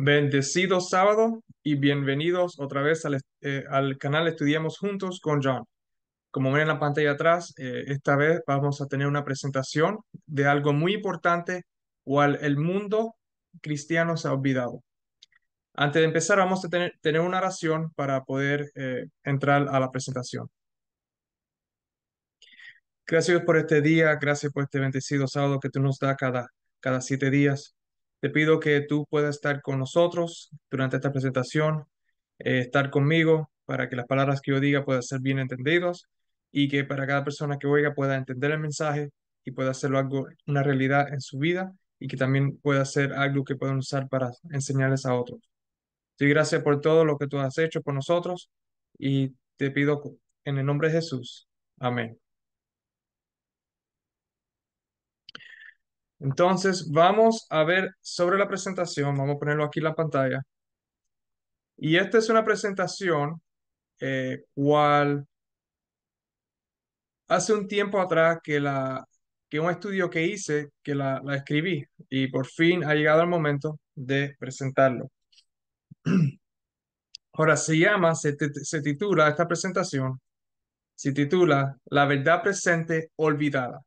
Bendecido sábado y bienvenidos otra vez al canal Estudiemos Juntos con John. Como ven en la pantalla atrás, esta vez vamos a tener una presentación de algo muy importante cual el mundo cristiano se ha olvidado. Antes de empezar, vamos a tener una oración para poder entrar a la presentación. Gracias por este día, gracias por este bendecido sábado que tú nos das cada 7 días. Te pido que tú puedas estar con nosotros durante esta presentación, estar conmigo para que las palabras que yo diga puedan ser bien entendidos y que para cada persona que oiga pueda entender el mensaje y pueda hacerlo algo, una realidad en su vida y que también pueda ser algo que puedan usar para enseñarles a otros. Doy gracias por todo lo que tú has hecho por nosotros y te pido en el nombre de Jesús. Amén. Entonces, vamos a ver sobre la presentación. Vamos a ponerlo aquí en la pantalla. Y esta es una presentación cual hace un tiempo atrás que un estudio que hice, que la escribí y por fin ha llegado el momento de presentarlo. Ahora se titula esta presentación, se titula La verdad presente olvidada.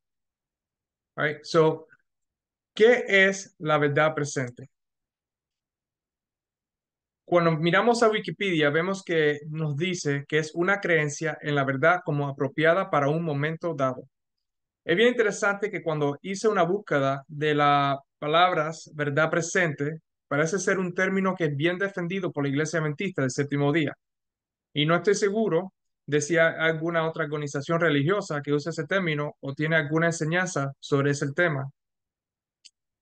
All right, so, ¿qué es la verdad presente? Cuando miramos a Wikipedia, vemos que nos dice que es una creencia en la verdad como apropiada para un momento dado. Es bien interesante que cuando hice una búsqueda de las palabras verdad presente, parece ser un término que es bien defendido por la Iglesia Adventista del Séptimo Día. Y no estoy seguro de si hay alguna otra organización religiosa que use ese término o tiene alguna enseñanza sobre ese tema.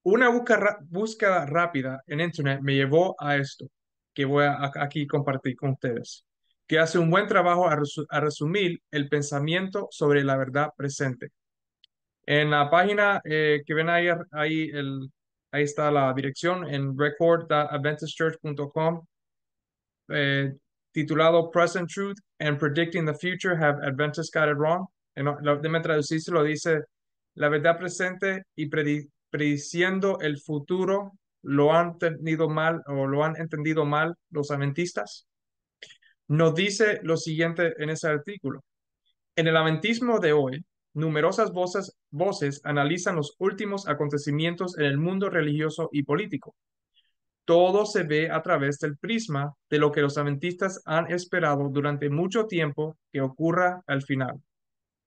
Una búsqueda rápida en Internet me llevó a esto, que voy a aquí compartir con ustedes, que hace un buen trabajo a resumir el pensamiento sobre la verdad presente. En la página que ven ahí está la dirección en record.adventistchurch.com, eh, titulado Present Truth and Predicting the Future Have Adventists Got It Wrong. Déjame traducirse, lo dice, la verdad presente y prediciendo el futuro lo han entendido mal o lo han entendido mal los adventistas. Nos dice lo siguiente en ese artículo. En el adventismo de hoy, numerosas voces analizan los últimos acontecimientos en el mundo religioso y político. Todo se ve a través del prisma de lo que los adventistas han esperado durante mucho tiempo que ocurra al final.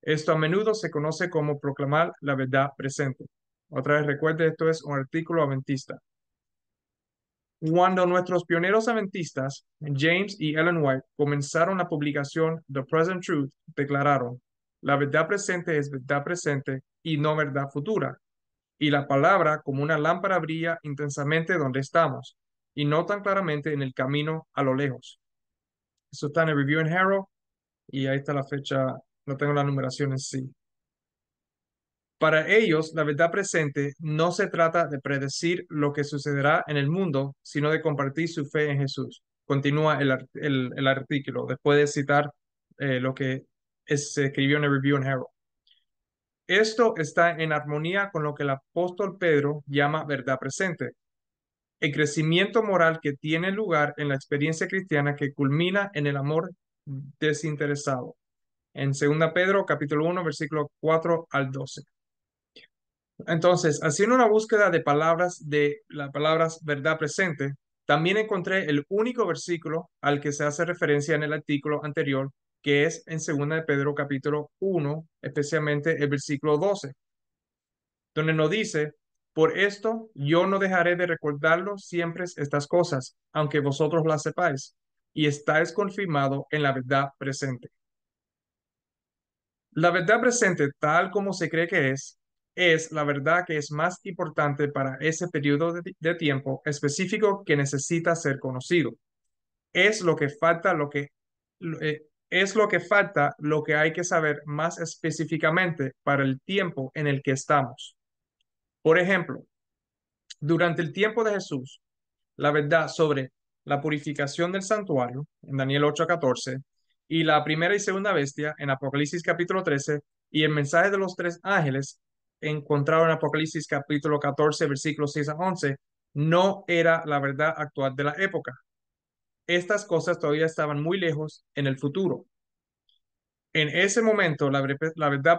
Esto a menudo se conoce como proclamar la verdad presente. Otra vez recuerde, esto es un artículo adventista. Cuando nuestros pioneros adventistas, James y Ellen White, comenzaron la publicación The Present Truth, declararon, la verdad presente es verdad presente y no verdad futura. Y la palabra como una lámpara brilla intensamente donde estamos y no tan claramente en el camino a lo lejos. Eso está en el Review and Herald y ahí está la fecha, no tengo la numeración en sí. Para ellos, la verdad presente no se trata de predecir lo que sucederá en el mundo, sino de compartir su fe en Jesús. Continúa el artículo después de citar lo que se escribió en el Review and Herald. Esto está en armonía con lo que el apóstol Pedro llama verdad presente, el crecimiento moral que tiene lugar en la experiencia cristiana que culmina en el amor desinteresado. En 2 Pedro capítulo 1, versículo 4 al 12. Entonces, haciendo una búsqueda de las palabras verdad presente, también encontré el único versículo al que se hace referencia en el artículo anterior, que es en 2 Pedro capítulo 1, especialmente el versículo 12, donde nos dice, por esto yo no dejaré de recordarlo siempre estas cosas, aunque vosotros las sepáis, y estáis confirmado en la verdad presente. La verdad presente, tal como se cree que es la verdad que es más importante para ese periodo de tiempo específico que necesita ser conocido. Es lo que falta, es lo que falta, lo que hay que saber más específicamente para el tiempo en el que estamos. Por ejemplo, durante el tiempo de Jesús, la verdad sobre la purificación del santuario, en Daniel 8:14, y la primera y segunda bestia, en Apocalipsis capítulo 13, y el mensaje de los tres ángeles, encontrado en Apocalipsis capítulo 14, versículos 6 a 11, no era la verdad actual de la época. Estas cosas todavía estaban muy lejos en el futuro. En ese momento, la verdad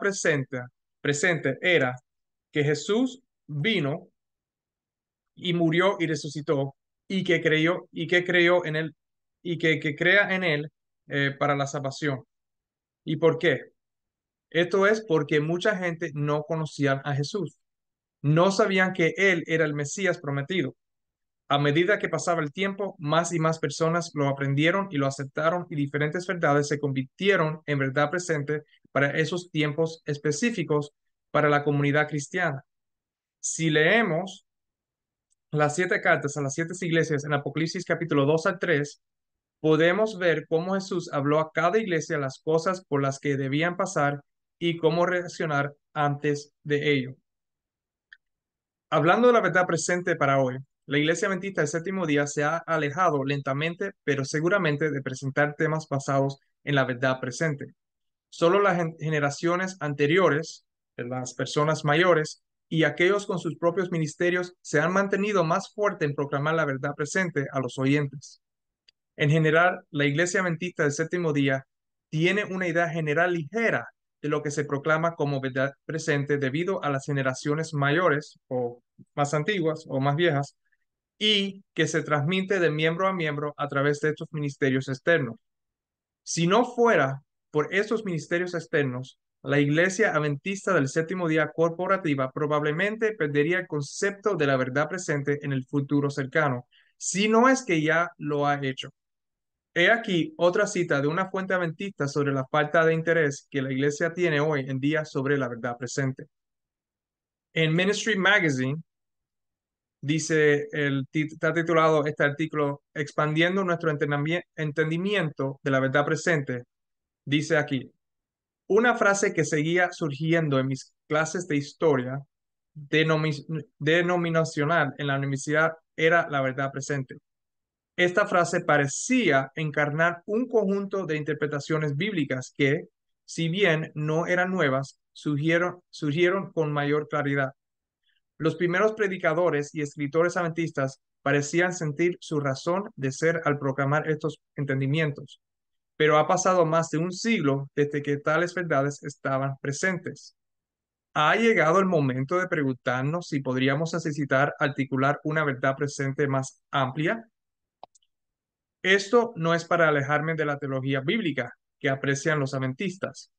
presente era que Jesús vino y murió y resucitó y que creyó en él y que crea en él para la salvación. ¿Y por qué? Esto es porque mucha gente no conocía a Jesús. No sabían que él era el Mesías prometido. A medida que pasaba el tiempo, más y más personas lo aprendieron y lo aceptaron y diferentes verdades se convirtieron en verdad presente para esos tiempos específicos para la comunidad cristiana. Si leemos las 7 cartas a las 7 iglesias en Apocalipsis capítulo 2 al 3, podemos ver cómo Jesús habló a cada iglesia las cosas por las que debían pasar y cómo reaccionar antes de ello. Hablando de la verdad presente para hoy, la Iglesia Adventista del Séptimo Día se ha alejado lentamente, pero seguramente de presentar temas basados en la verdad presente. Solo las generaciones anteriores, las personas mayores y aquellos con sus propios ministerios se han mantenido más fuertes en proclamar la verdad presente a los oyentes. En general, la Iglesia Adventista del Séptimo Día tiene una idea general ligera de lo que se proclama como verdad presente debido a las generaciones mayores o más antiguas o más viejas y que se transmite de miembro a miembro a través de estos ministerios externos. Si no fuera por estos ministerios externos, la Iglesia Adventista del Séptimo Día corporativa probablemente perdería el concepto de la verdad presente en el futuro cercano, si no es que ya lo ha hecho. He aquí otra cita de una fuente adventista sobre la falta de interés que la iglesia tiene hoy en día sobre la verdad presente. En Ministry Magazine dice, está titulado este artículo, Expandiendo nuestro entendimiento de la verdad presente. Dice aquí, una frase que seguía surgiendo en mis clases de historia denominacional en la universidad era la verdad presente. Esta frase parecía encarnar un conjunto de interpretaciones bíblicas que, si bien no eran nuevas, surgieron con mayor claridad. Los primeros predicadores y escritores adventistas parecían sentir su razón de ser al proclamar estos entendimientos, pero ha pasado más de un siglo desde que tales verdades estaban presentes. Ha llegado el momento de preguntarnos si podríamos necesitar articular una verdad presente más amplia. Esto no es para alejarme de la teología bíblica que aprecian los adventistas,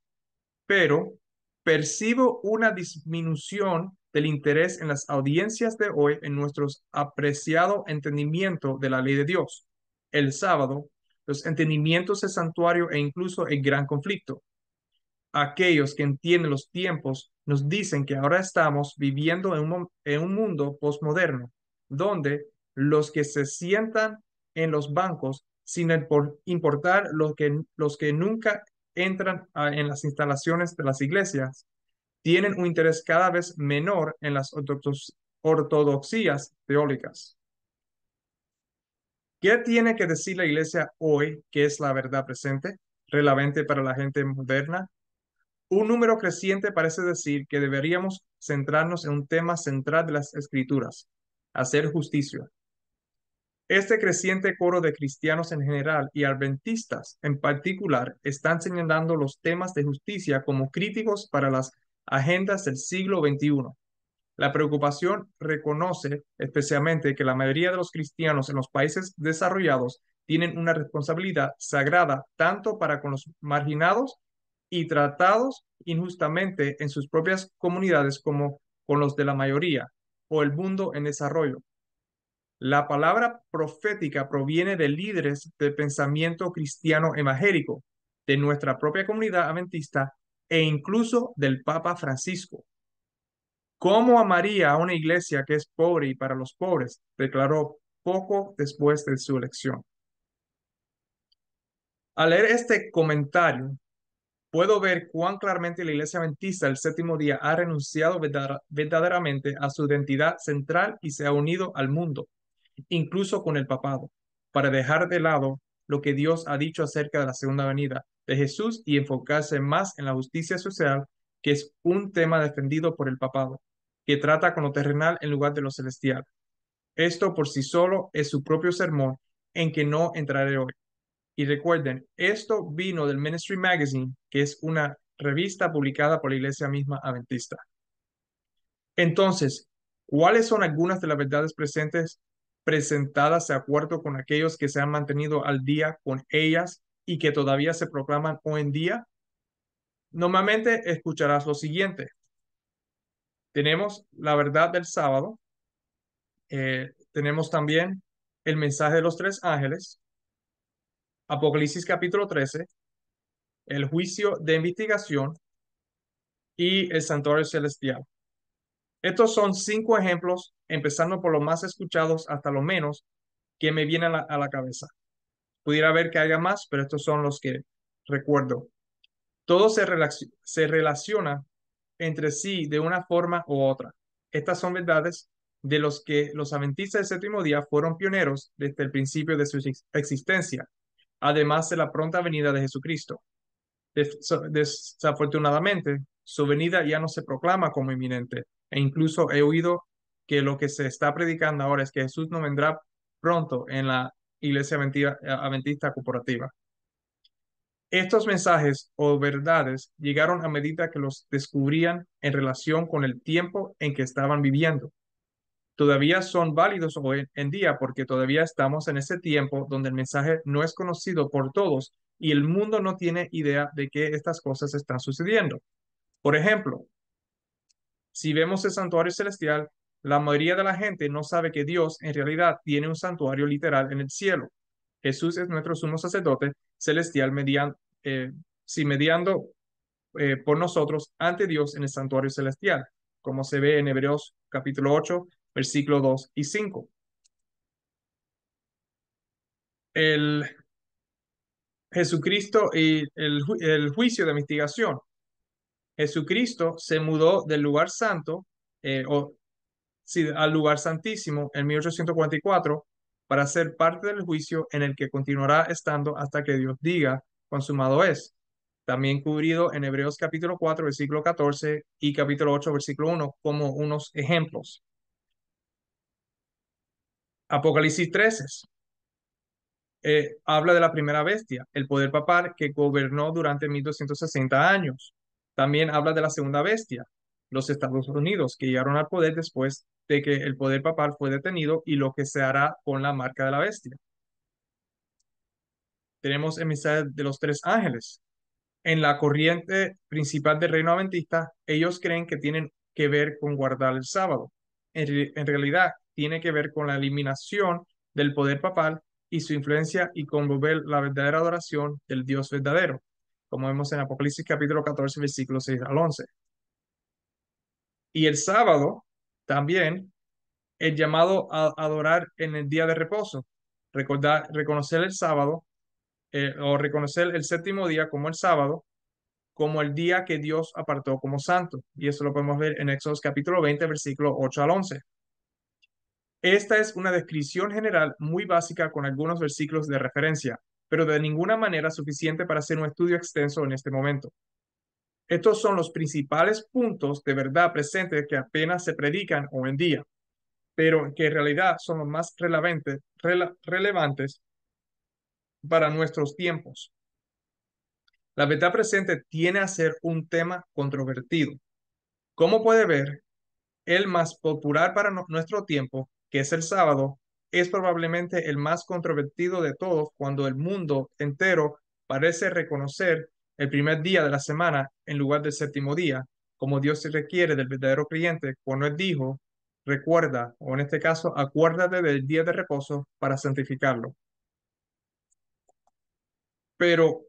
pero percibo una disminución del interés en las audiencias de hoy en nuestro apreciado entendimiento de la ley de Dios, el sábado, los entendimientos del santuario e incluso el gran conflicto. Aquellos que entienden los tiempos nos dicen que ahora estamos viviendo en un mundo postmoderno, donde los que se sientan en los bancos sin importar los que nunca entran en las instalaciones de las iglesias, tienen un interés cada vez menor en las ortodoxías teológicas. ¿Qué tiene que decir la iglesia hoy que es la verdad presente, relevante para la gente moderna? Un número creciente parece decir que deberíamos centrarnos en un tema central de las Escrituras, hacer justicia. Este creciente coro de cristianos en general y adventistas en particular están señalando los temas de justicia como críticos para las agendas del siglo XXI. La preocupación reconoce especialmente que la mayoría de los cristianos en los países desarrollados tienen una responsabilidad sagrada tanto para con los marginados y tratados injustamente en sus propias comunidades como con los de la mayoría o el mundo en desarrollo. La palabra profética proviene de líderes del pensamiento cristiano evangélico, de nuestra propia comunidad adventista e incluso del Papa Francisco. ¿Cómo amaría a una iglesia que es pobre y para los pobres? Declaró poco después de su elección. Al leer este comentario, puedo ver cuán claramente la Iglesia Adventista del Séptimo Día ha renunciado verdaderamente a su identidad central y se ha unido al mundo, incluso con el papado, para dejar de lado lo que Dios ha dicho acerca de la segunda venida de Jesús y enfocarse más en la justicia social, que es un tema defendido por el papado, que trata con lo terrenal en lugar de lo celestial. Esto por sí solo es su propio sermón en que no entraré hoy. Y recuerden, esto vino del Ministry Magazine, que es una revista publicada por la iglesia misma adventista. Entonces, ¿cuáles son algunas de las verdades presentes presentadas de acuerdo con aquellos que se han mantenido al día con ellas y que todavía se proclaman hoy en día? Normalmente escucharás lo siguiente. Tenemos la verdad del sábado, tenemos también el mensaje de los tres ángeles, Apocalipsis capítulo 13, el juicio de investigación y el santuario celestial. Estos son 5 ejemplos, empezando por los más escuchados hasta los menos, que me vienen a la cabeza. Pudiera haber que haya más, pero estos son los que recuerdo. Todo se relaciona entre sí de una forma u otra. Estas son verdades de los que los adventistas del séptimo día fueron pioneros desde el principio de su existencia, además de la pronta venida de Jesucristo. Desafortunadamente, su venida ya no se proclama como inminente, e incluso he oído que lo que se está predicando ahora es que Jesús no vendrá pronto en la iglesia adventista corporativa. Estos mensajes o verdades llegaron a medida que los descubrían en relación con el tiempo en que estaban viviendo. Todavía son válidos hoy en día porque todavía estamos en ese tiempo donde el mensaje no es conocido por todos y el mundo no tiene idea de que estas cosas están sucediendo. Por ejemplo, si vemos el santuario celestial, la mayoría de la gente no sabe que Dios en realidad tiene un santuario literal en el cielo. Jesús es nuestro sumo sacerdote celestial mediando por nosotros ante Dios en el santuario celestial, como se ve en Hebreos capítulo 8, versículos 2 y 5. El Jesucristo y el juicio de investigación. Jesucristo se mudó del lugar santo, sí, al lugar santísimo en 1844 para ser parte del juicio en el que continuará estando hasta que Dios diga, consumado es. También cubrido en Hebreos capítulo 4, versículo 14 y capítulo 8, versículo 1, como unos ejemplos. Apocalipsis 13 habla de la primera bestia, el poder papal que gobernó durante 1260 años. También habla de la segunda bestia, los Estados Unidos, que llegaron al poder después de que el poder papal fue detenido y lo que se hará con la marca de la bestia. Tenemos el mensaje de los tres ángeles. En la corriente principal del reino adventista, ellos creen que tienen que ver con guardar el sábado. En realidad, tiene que ver con la eliminación del poder papal y su influencia y convolver la verdadera adoración del Dios verdadero, como vemos en Apocalipsis capítulo 14, versículos 6 al 11. Y el sábado también el llamado a adorar en el día de reposo, reconocer el sábado o reconocer el séptimo día como el sábado, como el día que Dios apartó como santo. Y eso lo podemos ver en Éxodo capítulo 20, versículo 8 al 11. Esta es una descripción general muy básica con algunos versículos de referencia, pero de ninguna manera suficiente para hacer un estudio extenso en este momento. Estos son los principales puntos de verdad presentes que apenas se predican hoy en día, pero que en realidad son los más relevantes para nuestros tiempos. La verdad presente tiene a ser un tema controvertido. Como puede ver, el más popular para nuestro tiempo, que es el sábado, es probablemente el más controvertido de todos cuando el mundo entero parece reconocer el primer día de la semana en lugar del séptimo día, como Dios se requiere del verdadero creyente cuando Él dijo, recuerda, o en este caso, acuérdate del día de reposo para santificarlo. Pero,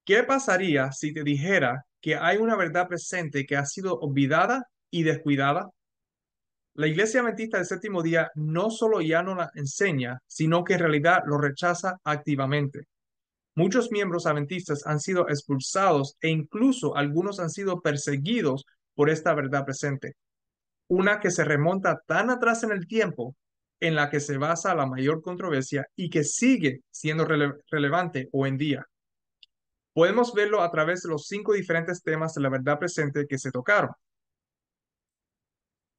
¿qué pasaría si te dijera que hay una verdad presente que ha sido olvidada y descuidada? La Iglesia Adventista del Séptimo Día no solo ya no la enseña, sino que en realidad lo rechaza activamente. Muchos miembros adventistas han sido expulsados e incluso algunos han sido perseguidos por esta verdad presente. Una que se remonta tan atrás en el tiempo, en la que se basa la mayor controversia y que sigue siendo relevante hoy en día. Podemos verlo a través de los 5 diferentes temas de la verdad presente que se tocaron.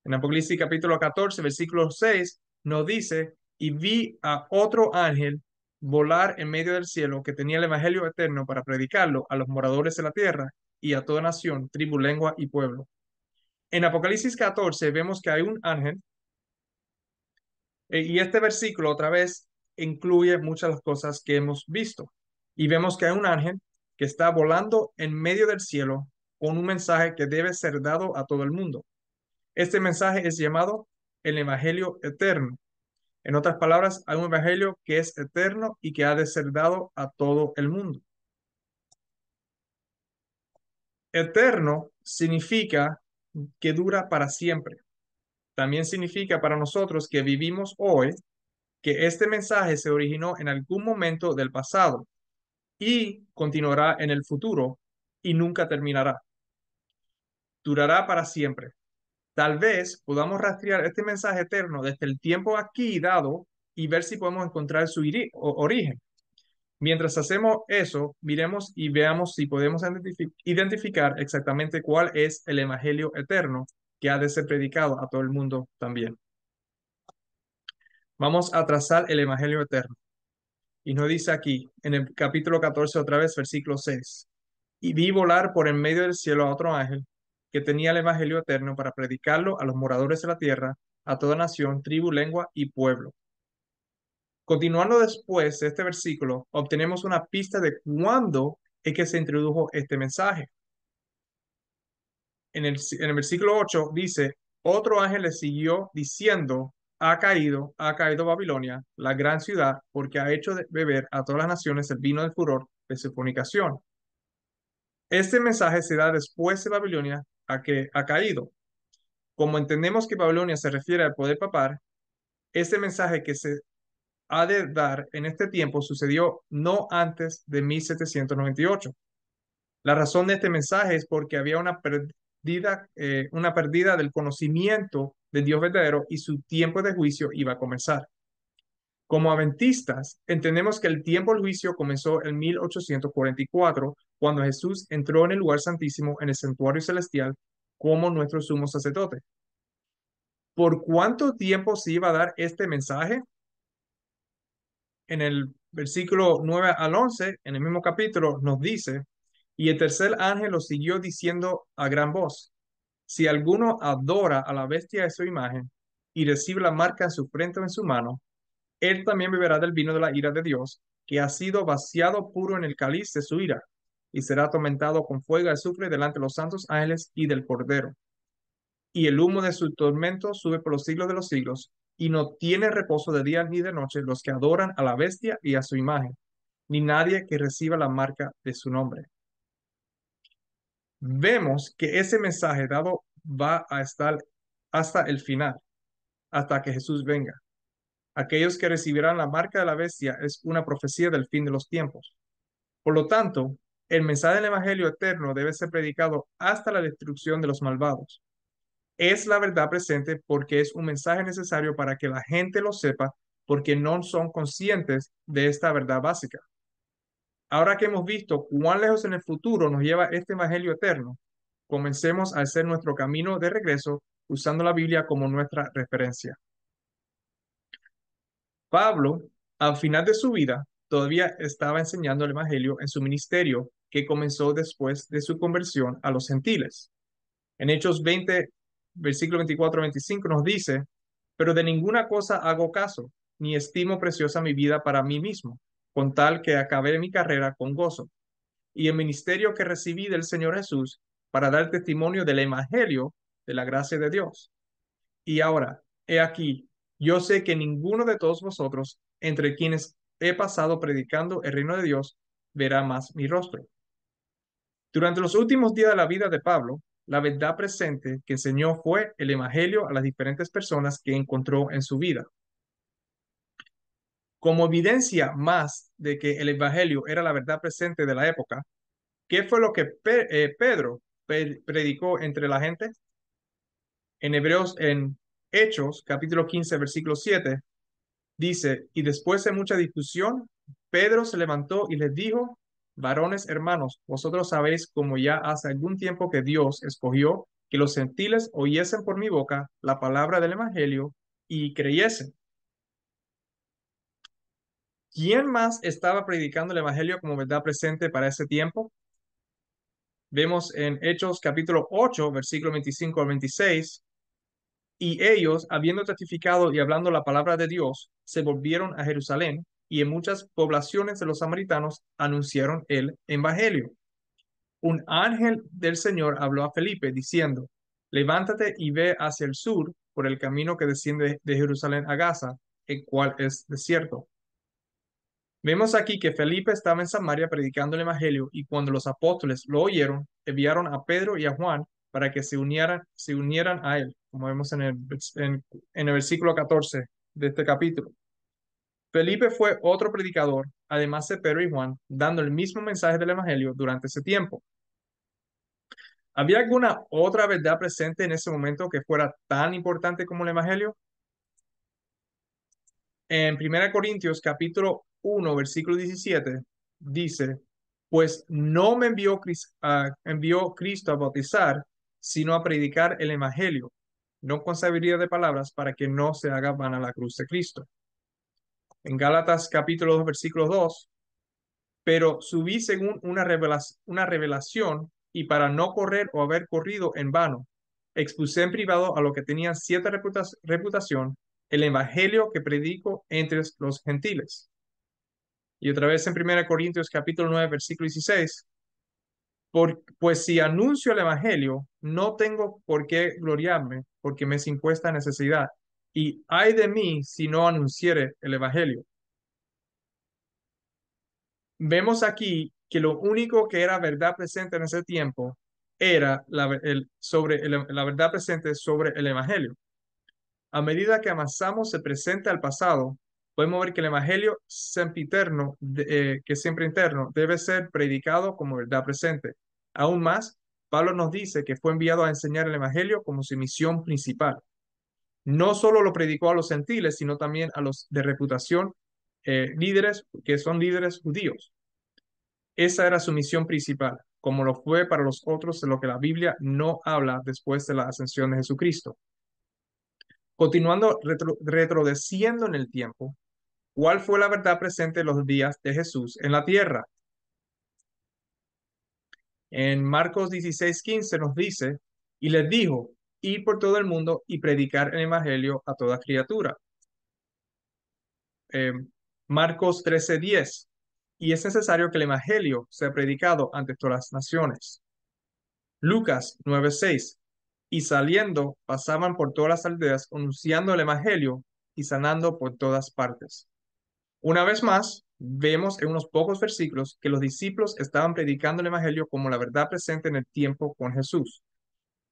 En Apocalipsis capítulo 14, versículo 6, nos dice, y vi a otro ángel volar en medio del cielo que tenía el evangelio eterno para predicarlo a los moradores de la tierra y a toda nación, tribu, lengua y pueblo. En Apocalipsis 14 vemos que hay un ángel, y este versículo otra vez incluye muchas de las cosas que hemos visto. Y vemos que hay un ángel que está volando en medio del cielo con un mensaje que debe ser dado a todo el mundo. Este mensaje es llamado el Evangelio Eterno. En otras palabras, hay un Evangelio que es eterno y que ha de ser dado a todo el mundo. Eterno significa que dura para siempre. También significa para nosotros que vivimos hoy que este mensaje se originó en algún momento del pasado y continuará en el futuro y nunca terminará. Durará para siempre. Tal vez podamos rastrear este mensaje eterno desde el tiempo aquí dado y ver si podemos encontrar su origen. Mientras hacemos eso, miremos y veamos si podemos identificar exactamente cuál es el evangelio eterno que ha de ser predicado a todo el mundo también. Vamos a trazar el evangelio eterno. Y nos dice aquí, en el capítulo 14, otra vez, versículo 6. Y vi volar por en medio del cielo a otro ángel que tenía el evangelio eterno para predicarlo a los moradores de la tierra, a toda nación, tribu, lengua y pueblo. Continuando después de este versículo, obtenemos una pista de cuándo es que se introdujo este mensaje. En el versículo 8 dice, otro ángel le siguió diciendo, ha caído Babilonia, la gran ciudad, porque ha hecho beber a todas las naciones el vino del furor de su fornicación. Este mensaje se da después de Babilonia a que ha caído. Como entendemos que Babilonia se refiere al poder papal, este mensaje que se ha de dar en este tiempo sucedió no antes de 1798. La razón de este mensaje es porque había una pérdida del conocimiento del Dios verdadero y su tiempo de juicio iba a comenzar. Como adventistas, entendemos que el tiempo del juicio comenzó en 1844, cuando Jesús entró en el lugar santísimo en el santuario celestial como nuestro sumo sacerdote. ¿Por cuánto tiempo se iba a dar este mensaje? En el versículo 9 al 11, en el mismo capítulo, nos dice, y el tercer ángel lo siguió diciendo a gran voz, si alguno adora a la bestia de su imagen y recibe la marca en su frente o en su mano, él también beberá del vino de la ira de Dios, que ha sido vaciado puro en el cáliz de su ira, y será atormentado con fuego de azufre delante de los santos ángeles y del Cordero. Y el humo de su tormento sube por los siglos de los siglos, y no tiene reposo de día ni de noche los que adoran a la bestia y a su imagen, ni nadie que reciba la marca de su nombre. Vemos que ese mensaje dado va a estar hasta el final, hasta que Jesús venga. Aquellos que recibirán la marca de la bestia es una profecía del fin de los tiempos. Por lo tanto, el mensaje del Evangelio eterno debe ser predicado hasta la destrucción de los malvados. Es la verdad presente porque es un mensaje necesario para que la gente lo sepa, porque no son conscientes de esta verdad básica. Ahora que hemos visto cuán lejos en el futuro nos lleva este Evangelio eterno, comencemos a hacer nuestro camino de regreso usando la Biblia como nuestra referencia. Pablo, al final de su vida, todavía estaba enseñando el Evangelio en su ministerio que comenzó después de su conversión a los gentiles. En Hechos 20, versículo 24-25 nos dice, pero de ninguna cosa hago caso, ni estimo preciosa mi vida para mí mismo, con tal que acabé mi carrera con gozo, y el ministerio que recibí del Señor Jesús para dar testimonio del Evangelio de la gracia de Dios. Y ahora, he aquí, yo sé que ninguno de todos vosotros, entre quienes he pasado predicando el reino de Dios, verá más mi rostro. Durante los últimos días de la vida de Pablo, la verdad presente que enseñó fue el Evangelio a las diferentes personas que encontró en su vida. Como evidencia más de que el Evangelio era la verdad presente de la época, ¿qué fue lo que Pedro predicó entre la gente? En Hechos, capítulo 15, versículo 7, dice, y después de mucha discusión, Pedro se levantó y les dijo, varones hermanos, vosotros sabéis como ya hace algún tiempo que Dios escogió que los gentiles oyesen por mi boca la palabra del Evangelio y creyesen. ¿Quién más estaba predicando el evangelio como verdad presente para ese tiempo? Vemos en Hechos capítulo 8, versículo 25 al 26, y ellos, habiendo testificado y hablando la palabra de Dios, se volvieron a Jerusalén y en muchas poblaciones de los samaritanos anunciaron el evangelio. Un ángel del Señor habló a Felipe diciendo, levántate y ve hacia el sur por el camino que desciende de Jerusalén a Gaza, el cual es desierto. Vemos aquí que Felipe estaba en Samaria predicando el evangelio y cuando los apóstoles lo oyeron, enviaron a Pedro y a Juan para que se unieran a él, como vemos en el versículo 14 de este capítulo. Felipe fue otro predicador, además de Pedro y Juan, dando el mismo mensaje del evangelio durante ese tiempo. ¿Había alguna otra verdad presente en ese momento que fuera tan importante como el evangelio? En 1 capítulo 1, versículo 17, dice, pues no me envió Cristo a bautizar, sino a predicar el evangelio, no con sabiduría de palabras, para que no se haga vana la cruz de Cristo. En Gálatas capítulo 2, versículo 2, pero subí según una revelación y para no correr o haber corrido en vano, expuse en privado a lo que tenían cierta reputación el evangelio que predico entre los gentiles. Y otra vez en 1 capítulo 9, versículo 16, pues si anuncio el evangelio, no tengo por qué gloriarme, porque me es impuesta necesidad. Y ay de mí si no anunciere el evangelio. Vemos aquí que lo único que era verdad presente en ese tiempo era la verdad presente sobre el evangelio. A medida que avanzamos el presente al pasado, podemos ver que el evangelio sempiterno, que es siempre interno, debe ser predicado como verdad presente. Aún más, Pablo nos dice que fue enviado a enseñar el evangelio como su misión principal. No solo lo predicó a los gentiles, sino también a los de reputación, líderes, que son líderes judíos. Esa era su misión principal, como lo fue para los otros de lo que la Biblia no habla después de la ascensión de Jesucristo. Continuando retrodeciendo en el tiempo, ¿cuál fue la verdad presente en los días de Jesús en la tierra? En Marcos 16:15 nos dice, y les dijo, ir por todo el mundo y predicar el evangelio a toda criatura. Eh, Marcos 13:10, y es necesario que el evangelio sea predicado ante todas las naciones. Lucas 9:6, y saliendo pasaban por todas las aldeas anunciando el evangelio y sanando por todas partes. Una vez más, vemos en unos pocos versículos que los discípulos estaban predicando el evangelio como la verdad presente en el tiempo con Jesús.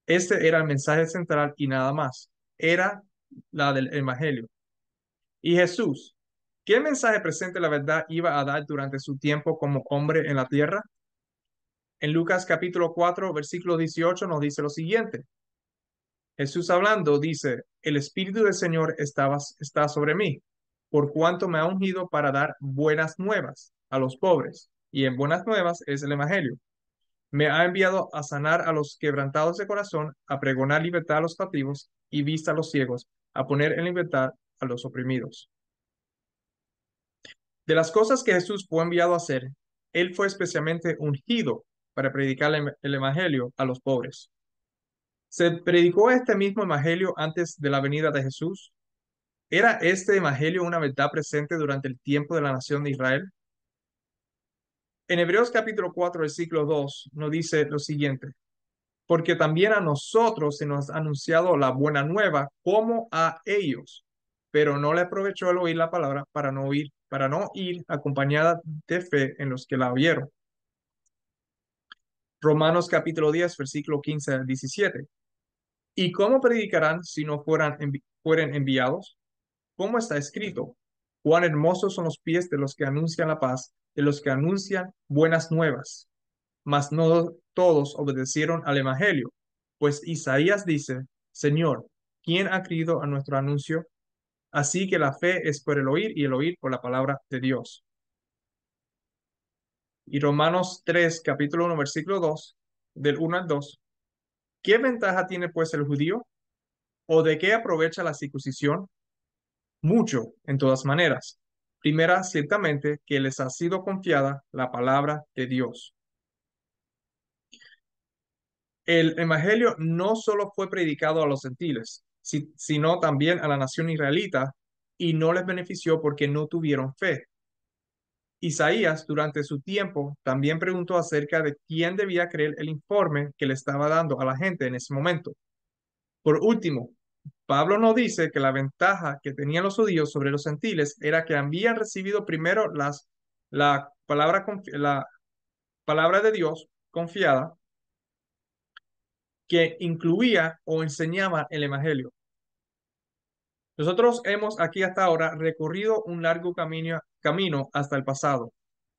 Este era el mensaje central y nada más. Era la del evangelio. Y Jesús, ¿qué mensaje presente la verdad iba a dar durante su tiempo como hombre en la tierra? En Lucas capítulo 4, versículo 18 nos dice lo siguiente. Jesús hablando dice, el Espíritu del Señor está sobre mí, por cuanto me ha ungido para dar buenas nuevas a los pobres. Y en buenas nuevas es el Evangelio. Me ha enviado a sanar a los quebrantados de corazón, a pregonar libertad a los cautivos y vista a los ciegos, a poner en libertad a los oprimidos. De las cosas que Jesús fue enviado a hacer, él fue especialmente ungido para predicar el Evangelio a los pobres. ¿Se predicó este mismo evangelio antes de la venida de Jesús? ¿Era este evangelio una verdad presente durante el tiempo de la nación de Israel? En Hebreos capítulo 4, versículo 2, nos dice lo siguiente, porque también a nosotros se nos ha anunciado la buena nueva como a ellos, pero no le aprovechó el oír la palabra para no ir acompañada de fe en los que la oyeron. Romanos capítulo 10, versículo 15 al 17. ¿Y cómo predicarán si no fueran enviados? ¿Cómo está escrito? Cuán hermosos son los pies de los que anuncian la paz, de los que anuncian buenas nuevas. Mas no todos obedecieron al evangelio, pues Isaías dice, Señor, ¿quién ha creído a nuestro anuncio? Así que la fe es por el oír y el oír por la palabra de Dios. Y Romanos 3, capítulo 1, versículo 2, del 1 al 2. ¿Qué ventaja tiene pues el judío? ¿O de qué aprovecha la circuncisión? Mucho, en todas maneras. Primera, ciertamente, que les ha sido confiada la palabra de Dios. El evangelio no solo fue predicado a los gentiles, sino también a la nación israelita, y no les benefició porque no tuvieron fe. Isaías, durante su tiempo, también preguntó acerca de quién debía creer el informe que le estaba dando a la gente en ese momento. Por último, Pablo nos dice que la ventaja que tenían los judíos sobre los gentiles era que habían recibido primero la palabra de Dios confiada, que incluía o enseñaba el evangelio. Nosotros hemos aquí hasta ahora recorrido un largo camino hasta el pasado.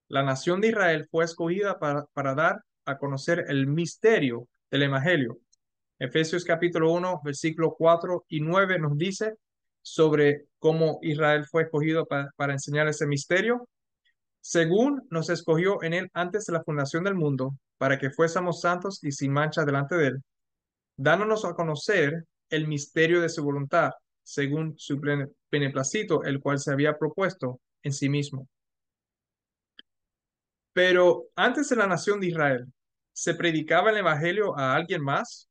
La nación de Israel fue escogida para dar a conocer el misterio del evangelio. Efesios capítulo 1, versículos 4 y 9 nos dice sobre cómo Israel fue escogido para enseñar ese misterio. Según nos escogió en él antes de la fundación del mundo, para que fuésemos santos y sin mancha delante de él, dándonos a conocer el misterio de su voluntad, según su beneplácito, el cual se había propuesto en sí mismo. Pero antes de la nación de Israel, ¿se predicaba el evangelio a alguien más?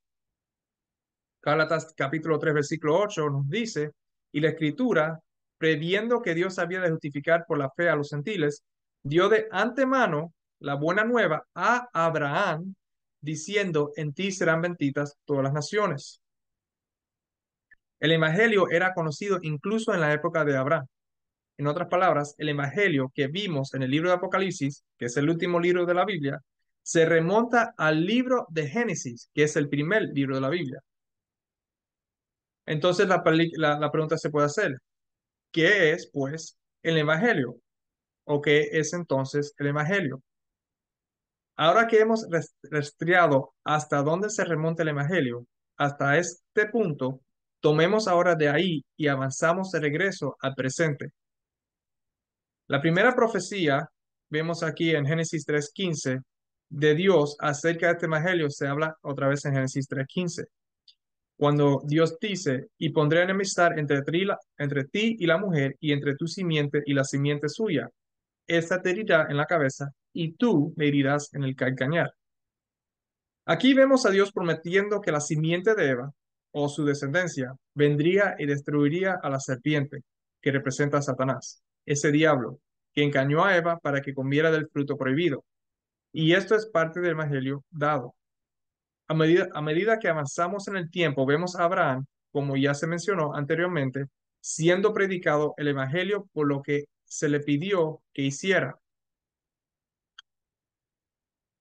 Gálatas capítulo 3 versículo 8 nos dice, y la escritura, previendo que Dios había de justificar por la fe a los gentiles, dio de antemano la buena nueva a Abraham, diciendo, en ti serán benditas todas las naciones. El evangelio era conocido incluso en la época de Abraham. En otras palabras, el evangelio que vimos en el libro de Apocalipsis, que es el último libro de la Biblia, se remonta al libro de Génesis, que es el primer libro de la Biblia. Entonces la pregunta se puede hacer, ¿qué es pues el evangelio? ¿O qué es entonces el evangelio? Ahora que hemos rastreado hasta dónde se remonta el evangelio, hasta este punto, tomemos ahora de ahí y avanzamos de regreso al presente. La primera profecía, vemos aquí en Génesis 3:15, de Dios acerca de este evangelio se habla otra vez en Génesis 3:15, cuando Dios dice, y pondré enemistad entre ti y la mujer, y entre tu simiente y la simiente suya. Esta te herirá en la cabeza, y tú le herirás en el calcañar. Aquí vemos a Dios prometiendo que la simiente de Eva, o su descendencia, vendría y destruiría a la serpiente, que representa a Satanás, ese diablo, que engañó a Eva para que comiera del fruto prohibido. Y esto es parte del evangelio dado. A medida que avanzamos en el tiempo, vemos a Abraham, como ya se mencionó anteriormente, siendo predicado el evangelio por lo que se le pidió que hiciera.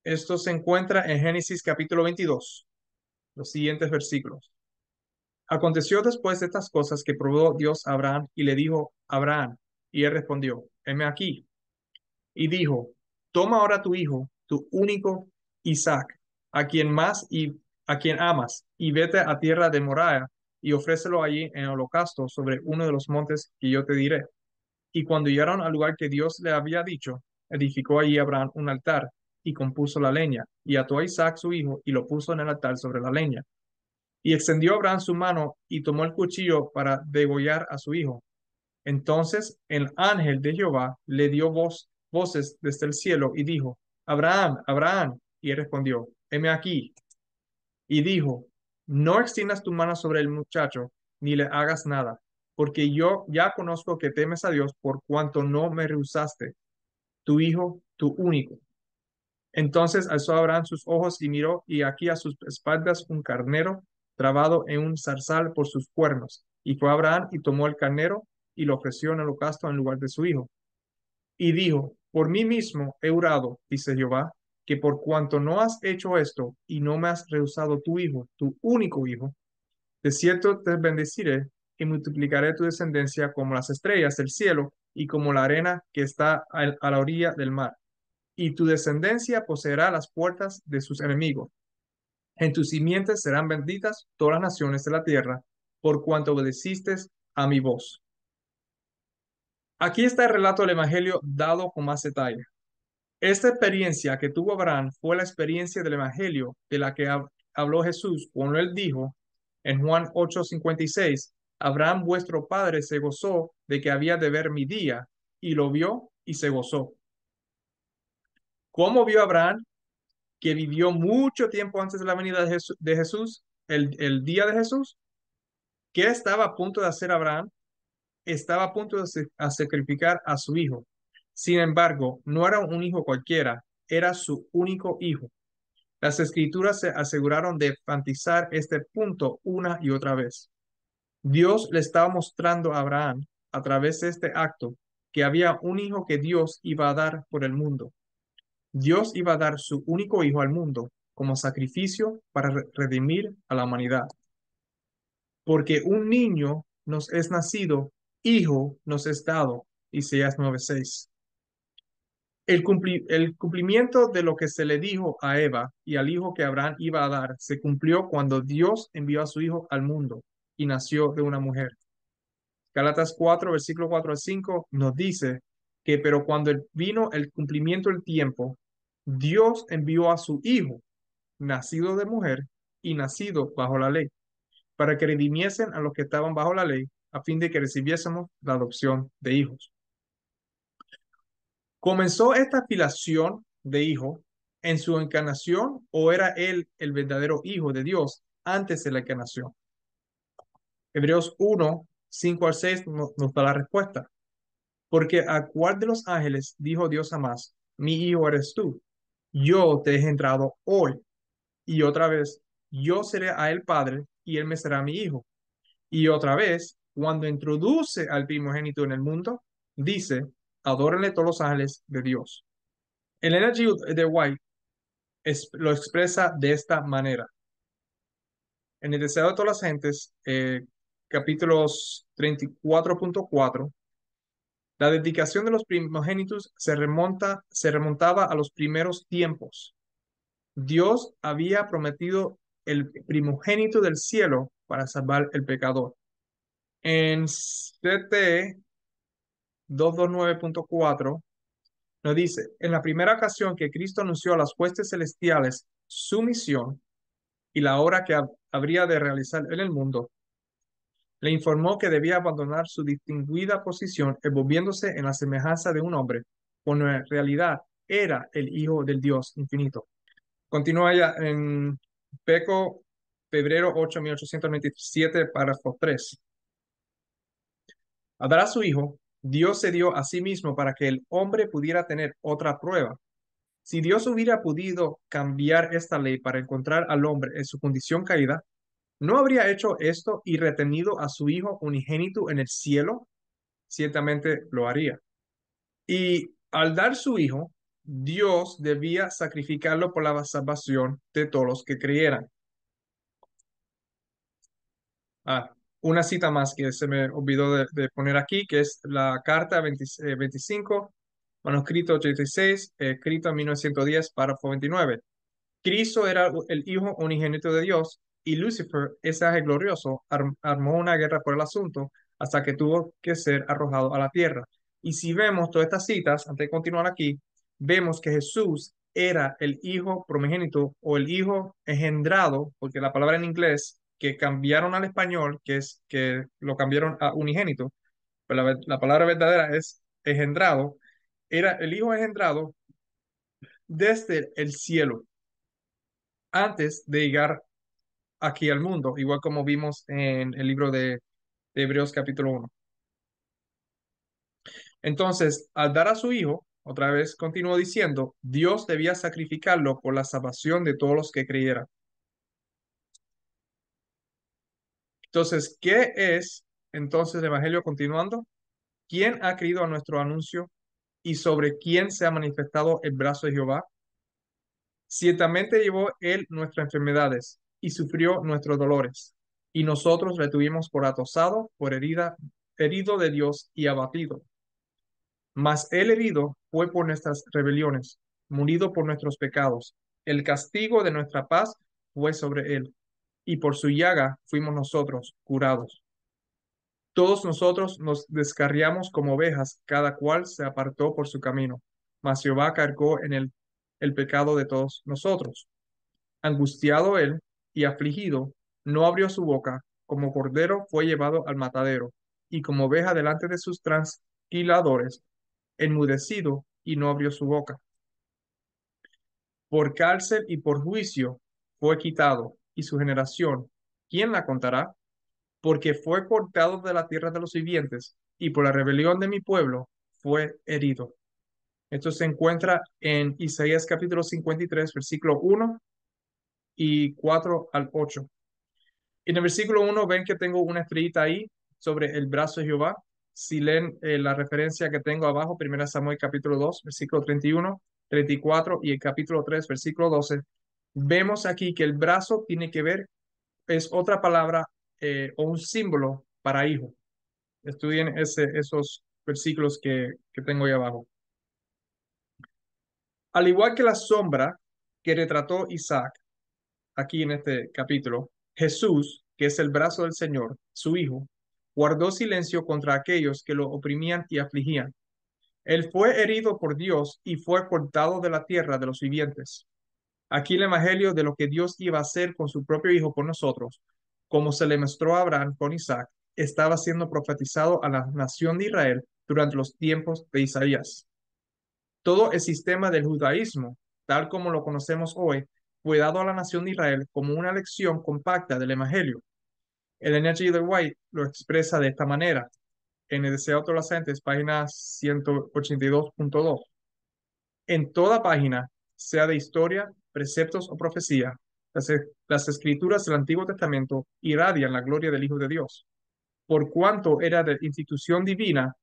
Esto se encuentra en Génesis capítulo 22, los siguientes versículos. Aconteció después de estas cosas que probó Dios a Abraham y le dijo, Abraham, y él respondió, heme aquí. Y dijo, toma ahora tu hijo, tu único Isaac, a quien amas, y vete a tierra de Moriah y ofrécelo allí en holocausto sobre uno de los montes que yo te diré. Y cuando llegaron al lugar que Dios le había dicho, edificó allí Abraham un altar y compuso la leña, y ató a Isaac su hijo y lo puso en el altar sobre la leña. Y extendió Abraham su mano y tomó el cuchillo para degollar a su hijo. Entonces el ángel de Jehová le dio voces desde el cielo y dijo, Abraham, Abraham. Y él respondió, heme aquí. Y dijo, no extiendas tu mano sobre el muchacho, ni le hagas nada, porque yo ya conozco que temes a Dios por cuanto no me rehusaste, tu hijo, tu único. Entonces alzó Abraham sus ojos y miró, y aquí a sus espaldas un carnero trabado en un zarzal por sus cuernos. Y fue Abraham y tomó el carnero y lo ofreció en holocausto en lugar de su hijo. Y dijo, por mí mismo he jurado, dice Jehová, que por cuanto no has hecho esto y no me has rehusado tu hijo, tu único hijo, de cierto te bendeciré y multiplicaré tu descendencia como las estrellas del cielo y como la arena que está a la orilla del mar. Y tu descendencia poseerá las puertas de sus enemigos. En tus simientes serán benditas todas las naciones de la tierra, por cuanto obedeciste a mi voz. Aquí está el relato del Evangelio dado con más detalle. Esta experiencia que tuvo Abraham fue la experiencia del Evangelio de la que habló Jesús cuando él dijo en Juan 8:56, Abraham vuestro padre se gozó de que había de ver mi día y lo vio y se gozó. ¿Cómo vio Abraham, que vivió mucho tiempo antes de la venida de Jesús, el día de Jesús? ¿Qué estaba a punto de hacer Abraham? Estaba a punto de sacrificar a su hijo. Sin embargo, no era un hijo cualquiera, era su único hijo. Las escrituras se aseguraron de enfatizar este punto una y otra vez. Dios le estaba mostrando a Abraham, a través de este acto, que había un hijo que Dios iba a dar por el mundo. Dios iba a dar su único hijo al mundo como sacrificio para redimir a la humanidad. Porque un niño nos es nacido, hijo nos es dado. Isaías 9:6. El cumplimiento de lo que se le dijo a Eva y al hijo que Abraham iba a dar se cumplió cuando Dios envió a su hijo al mundo y nació de una mujer. Gálatas 4, versículo 4 al 5 nos dice que, pero cuando vino el cumplimiento del tiempo, Dios envió a su hijo, nacido de mujer y nacido bajo la ley, para que redimiesen a los que estaban bajo la ley, a fin de que recibiésemos la adopción de hijos. ¿Comenzó esta filiación de hijo en su encarnación o era él el verdadero hijo de Dios antes de la encarnación? Hebreos 1, 5 al 6 nos da la respuesta. Porque a cuál de los ángeles dijo Dios jamás, mi hijo eres tú, yo te he engendrado hoy. Y otra vez, yo seré a él padre y él me será mi hijo. Y otra vez, cuando introduce al primogénito en el mundo, dice, adórenle todos los ángeles de Dios. El Energy de White lo expresa de esta manera. En el deseo de todas las gentes, capítulos 34.4, la dedicación de los primogénitos se remontaba a los primeros tiempos. Dios había prometido el primogénito del cielo para salvar el pecador. En CT 229.4 nos dice, en la primera ocasión que Cristo anunció a las huestes celestiales su misión y la obra que habría de realizar en el mundo, le informó que debía abandonar su distinguida posición, envolviéndose en la semejanza de un hombre, cuando en realidad era el Hijo del Dios infinito. Continúa ya en Peco, febrero 8, 1897, párrafo 3. A dar a su Hijo, Dios se dio a sí mismo para que el hombre pudiera tener otra prueba. Si Dios hubiera podido cambiar esta ley para encontrar al hombre en su condición caída, ¿no habría hecho esto y retenido a su Hijo unigénito en el cielo? Ciertamente lo haría. Y al dar su Hijo, Dios debía sacrificarlo por la salvación de todos los que creyeran. Ah, una cita más que se me olvidó de poner aquí, que es la carta 25, manuscrito 86, escrito en 1910, párrafo 29. Cristo era el Hijo unigénito de Dios y Lucifer, ese ángel glorioso, armó una guerra por el asunto hasta que tuvo que ser arrojado a la tierra. Y si vemos todas estas citas, antes de continuar aquí, vemos que Jesús era el Hijo primogénito o el Hijo engendrado, porque la palabra en inglés que cambiaron al español, que es que lo cambiaron a unigénito, pero la palabra verdadera es engendrado, era el Hijo engendrado desde el cielo antes de llegar aquí al mundo, igual como vimos en el libro de Hebreos capítulo 1. Entonces, al dar a su hijo, otra vez continuó diciendo, Dios debía sacrificarlo por la salvación de todos los que creyeran. Entonces, ¿qué es entonces el Evangelio continuando? ¿Quién ha creído a nuestro anuncio y sobre quién se ha manifestado el brazo de Jehová? Ciertamente llevó él nuestras enfermedades y sufrió nuestros dolores, y nosotros le tuvimos por atosado, por herido de Dios y abatido. Mas el herido fue por nuestras rebeliones, molido por nuestros pecados. El castigo de nuestra paz fue sobre él, y por su llaga fuimos nosotros curados. Todos nosotros nos descarriamos como ovejas, cada cual se apartó por su camino, mas Jehová cargó en el pecado de todos nosotros. Angustiado él y afligido, no abrió su boca, como cordero fue llevado al matadero, y como oveja delante de sus transquiladores, enmudecido y no abrió su boca. Por cárcel y por juicio fue quitado, y su generación, ¿quién la contará? Porque fue cortado de la tierra de los vivientes, y por la rebelión de mi pueblo fue herido. Esto se encuentra en Isaías capítulo 53, versículo 1 y 4 al 8. En el versículo 1 ven que tengo una estrellita ahí sobre el brazo de Jehová. Si leen la referencia que tengo abajo, 1 Samuel capítulo 2, versículo 31, 34 y el capítulo 3, versículo 12, vemos aquí que el brazo tiene que ver, es otra palabra o un símbolo para hijo. Estudien esos versículos que tengo ahí abajo. Al igual que la sombra que retrató Isaac aquí en este capítulo, Jesús, que es el brazo del Señor, su Hijo, guardó silencio contra aquellos que lo oprimían y afligían. Él fue herido por Dios y fue cortado de la tierra de los vivientes. Aquí el evangelio de lo que Dios iba a hacer con su propio Hijo por nosotros, como se le mostró a Abraham con Isaac, estaba siendo profetizado a la nación de Israel durante los tiempos de Isaías. Todo el sistema del judaísmo, tal como lo conocemos hoy, fue dado a la nación de Israel como una lección compacta del Evangelio. El N.G. de White lo expresa de esta manera en el Deseo Adolescentes, página 182.2. En toda página, sea de historia, preceptos o profecía, las escrituras del Antiguo Testamento irradian la gloria del Hijo de Dios. Por cuanto era de institución divina,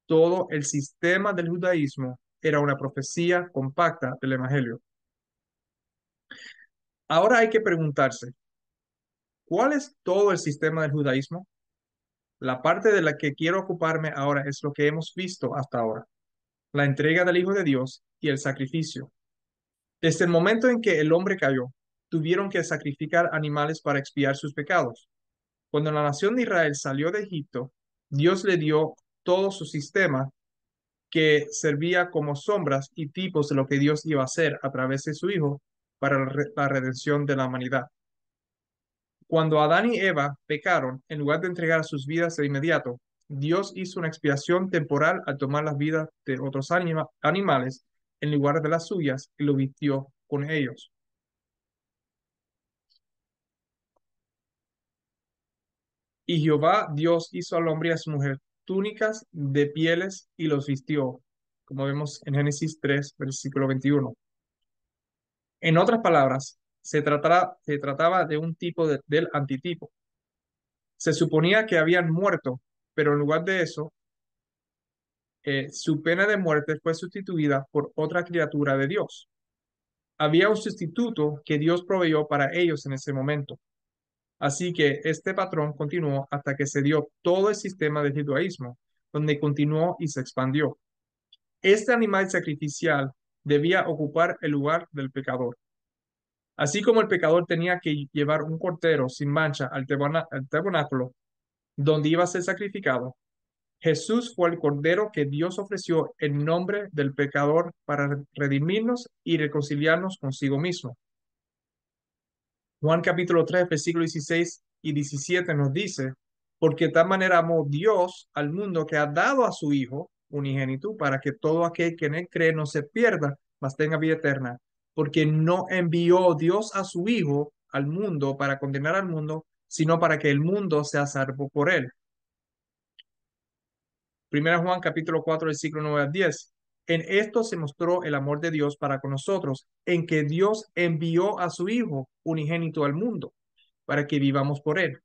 todo el sistema del judaísmo era una profecía compacta del Evangelio. Ahora hay que preguntarse, ¿cuál es todo el sistema del judaísmo? La parte de la que quiero ocuparme ahora es lo que hemos visto hasta ahora, la entrega del Hijo de Dios y el sacrificio. Desde el momento en que el hombre cayó, tuvieron que sacrificar animales para expiar sus pecados. Cuando la nación de Israel salió de Egipto, Dios le dio todo su sistema que servía como sombras y tipos de lo que Dios iba a hacer a través de su Hijo para la redención de la humanidad. Cuando Adán y Eva pecaron, en lugar de entregar sus vidas de inmediato, Dios hizo una expiación temporal al tomar las vidas de otros animales en lugar de las suyas y lo vistió con ellos. Y Jehová Dios hizo al hombre y a su mujer túnicas de pieles y los vistió, como vemos en Génesis 3, versículo 21. En otras palabras, se trataba de un tipo del antitipo. Se suponía que habían muerto, pero en lugar de eso, su pena de muerte fue sustituida por otra criatura de Dios. Había un sustituto que Dios proveyó para ellos en ese momento. Así que este patrón continuó hasta que se dio todo el sistema del judaísmo, donde continuó y se expandió. Este animal sacrificial debía ocupar el lugar del pecador. Así como el pecador tenía que llevar un cordero sin mancha al tabernáculo, donde iba a ser sacrificado, Jesús fue el cordero que Dios ofreció en nombre del pecador para redimirnos y reconciliarnos consigo mismo. Juan capítulo 3, versículo 16 y 17 nos dice, porque de tal manera amó Dios al mundo que ha dado a su Hijo unigénito para que todo aquel que en él cree no se pierda, mas tenga vida eterna. Porque no envió Dios a su Hijo al mundo para condenar al mundo, sino para que el mundo sea salvo por él. Primera Juan capítulo 4, versículo 9 al 10. En esto se mostró el amor de Dios para con nosotros, en que Dios envió a su Hijo unigénito al mundo, para que vivamos por él.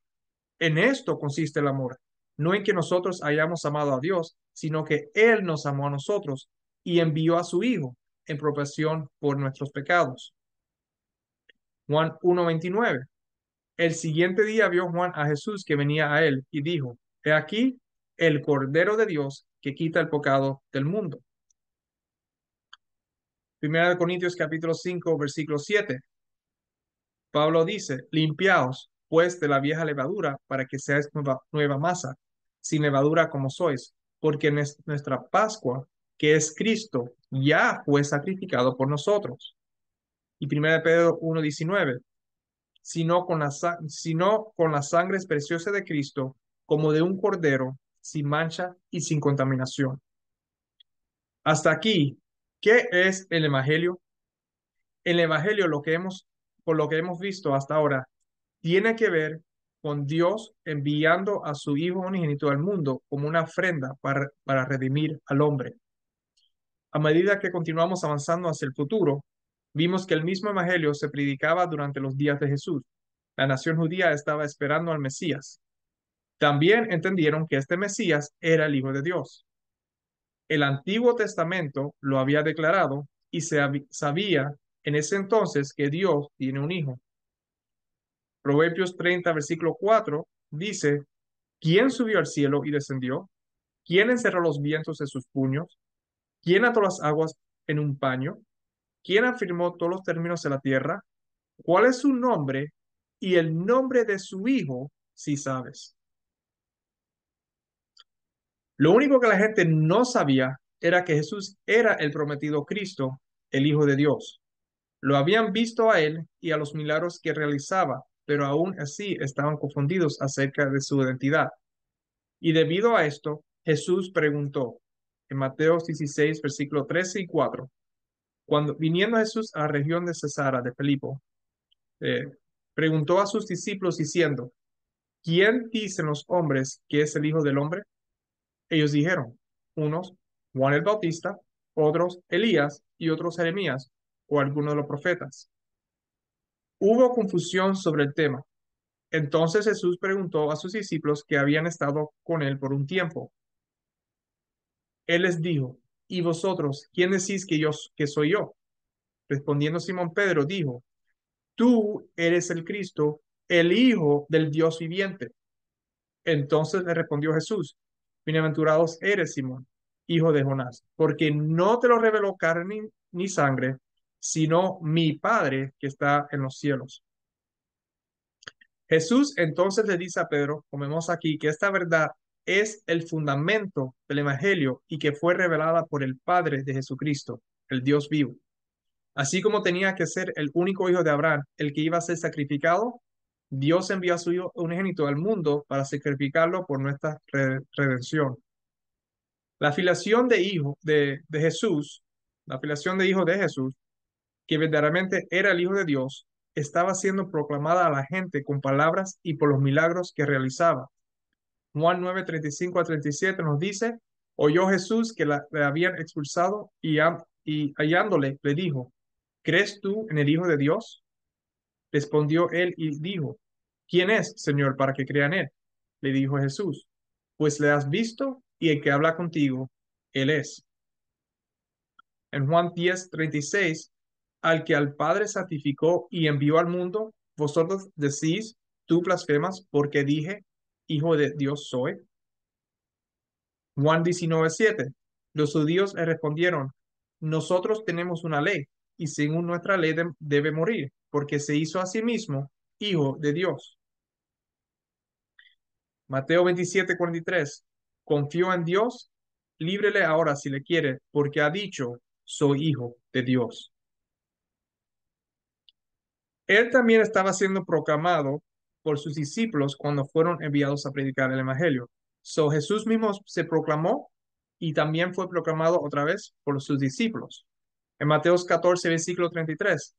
En esto consiste el amor, no en que nosotros hayamos amado a Dios, sino que Él nos amó a nosotros y envió a su Hijo en propiciación por nuestros pecados. Juan 1:29. El siguiente día vio Juan a Jesús que venía a él y dijo, he aquí el Cordero de Dios que quita el pecado del mundo. Primera de Corintios capítulo 5, versículo 7. Pablo dice, limpiaos pues de la vieja levadura para que seáis nueva masa, sin levadura como sois, porque nuestra Pascua, que es Cristo, ya fue sacrificado por nosotros. Y 1 Pedro 1:19, sino con la sangre preciosa de Cristo, como de un cordero, sin mancha y sin contaminación. Hasta aquí, ¿qué es el Evangelio? El Evangelio, por lo que hemos visto hasta ahora, tiene que ver con Dios enviando a su Hijo unigénito al mundo como una ofrenda para redimir al hombre. A medida que continuamos avanzando hacia el futuro, vimos que el mismo Evangelio se predicaba durante los días de Jesús. La nación judía estaba esperando al Mesías. También entendieron que este Mesías era el Hijo de Dios. El Antiguo Testamento lo había declarado y sabía en ese entonces que Dios tiene un hijo. Proverbios 30, versículo 4 dice, ¿quién subió al cielo y descendió? ¿Quién encerró los vientos en sus puños? ¿Quién ató las aguas en un paño? ¿Quién afirmó todos los términos de la tierra? ¿Cuál es su nombre y el nombre de su hijo, si sabes? Lo único que la gente no sabía era que Jesús era el prometido Cristo, el Hijo de Dios. Lo habían visto a él y a los milagros que realizaba, pero aún así estaban confundidos acerca de su identidad. Y debido a esto, Jesús preguntó en Mateo 16, versículos 13 y 4, cuando viniendo Jesús a la región de Cesarea de Filipo, eh, preguntó a sus discípulos diciendo, ¿quién dicen los hombres que es el Hijo del Hombre? Ellos dijeron, unos, Juan el Bautista, otros, Elías y otros Jeremías o alguno de los profetas. Hubo confusión sobre el tema. Entonces Jesús preguntó a sus discípulos que habían estado con él por un tiempo. Él les dijo, ¿y vosotros quién decís que soy yo? Respondiendo Simón Pedro, dijo, tú eres el Cristo, el Hijo del Dios viviente. Entonces le respondió Jesús, bienaventurados eres, Simón, hijo de Jonás, porque no te lo reveló carne ni sangre, sino mi Padre que está en los cielos. Jesús entonces le dice a Pedro, como vemos aquí, que esta verdad es el fundamento del Evangelio y que fue revelada por el Padre de Jesucristo, el Dios vivo. Así como tenía que ser el único hijo de Abraham, el que iba a ser sacrificado, Dios envió a su hijo unigénito al mundo para sacrificarlo por nuestra redención. La filiación de hijo de Jesús, la filiación de hijo de Jesús, que verdaderamente era el Hijo de Dios, estaba siendo proclamada a la gente con palabras y por los milagros que realizaba. Juan 9, 35 a 37 nos dice, oyó Jesús que le habían expulsado y hallándole le dijo, ¿crees tú en el Hijo de Dios? Respondió él y dijo, ¿quién es, Señor, para que crea en él? Le dijo Jesús, pues le has visto y el que habla contigo, él es. En Juan 10:36, al que al Padre santificó y envió al mundo, vosotros decís, tú blasfemas, porque dije, Hijo de Dios soy. Juan 19:7, los judíos le respondieron, nosotros tenemos una ley, y según nuestra ley debe morir, porque se hizo a sí mismo Hijo de Dios. Mateo 27:43, confío en Dios, líbrele ahora si le quiere, porque ha dicho, soy hijo de Dios. Él también estaba siendo proclamado por sus discípulos cuando fueron enviados a predicar el Evangelio. So Jesús mismo se proclamó y también fue proclamado otra vez por sus discípulos. En Mateo 14, versículo 33.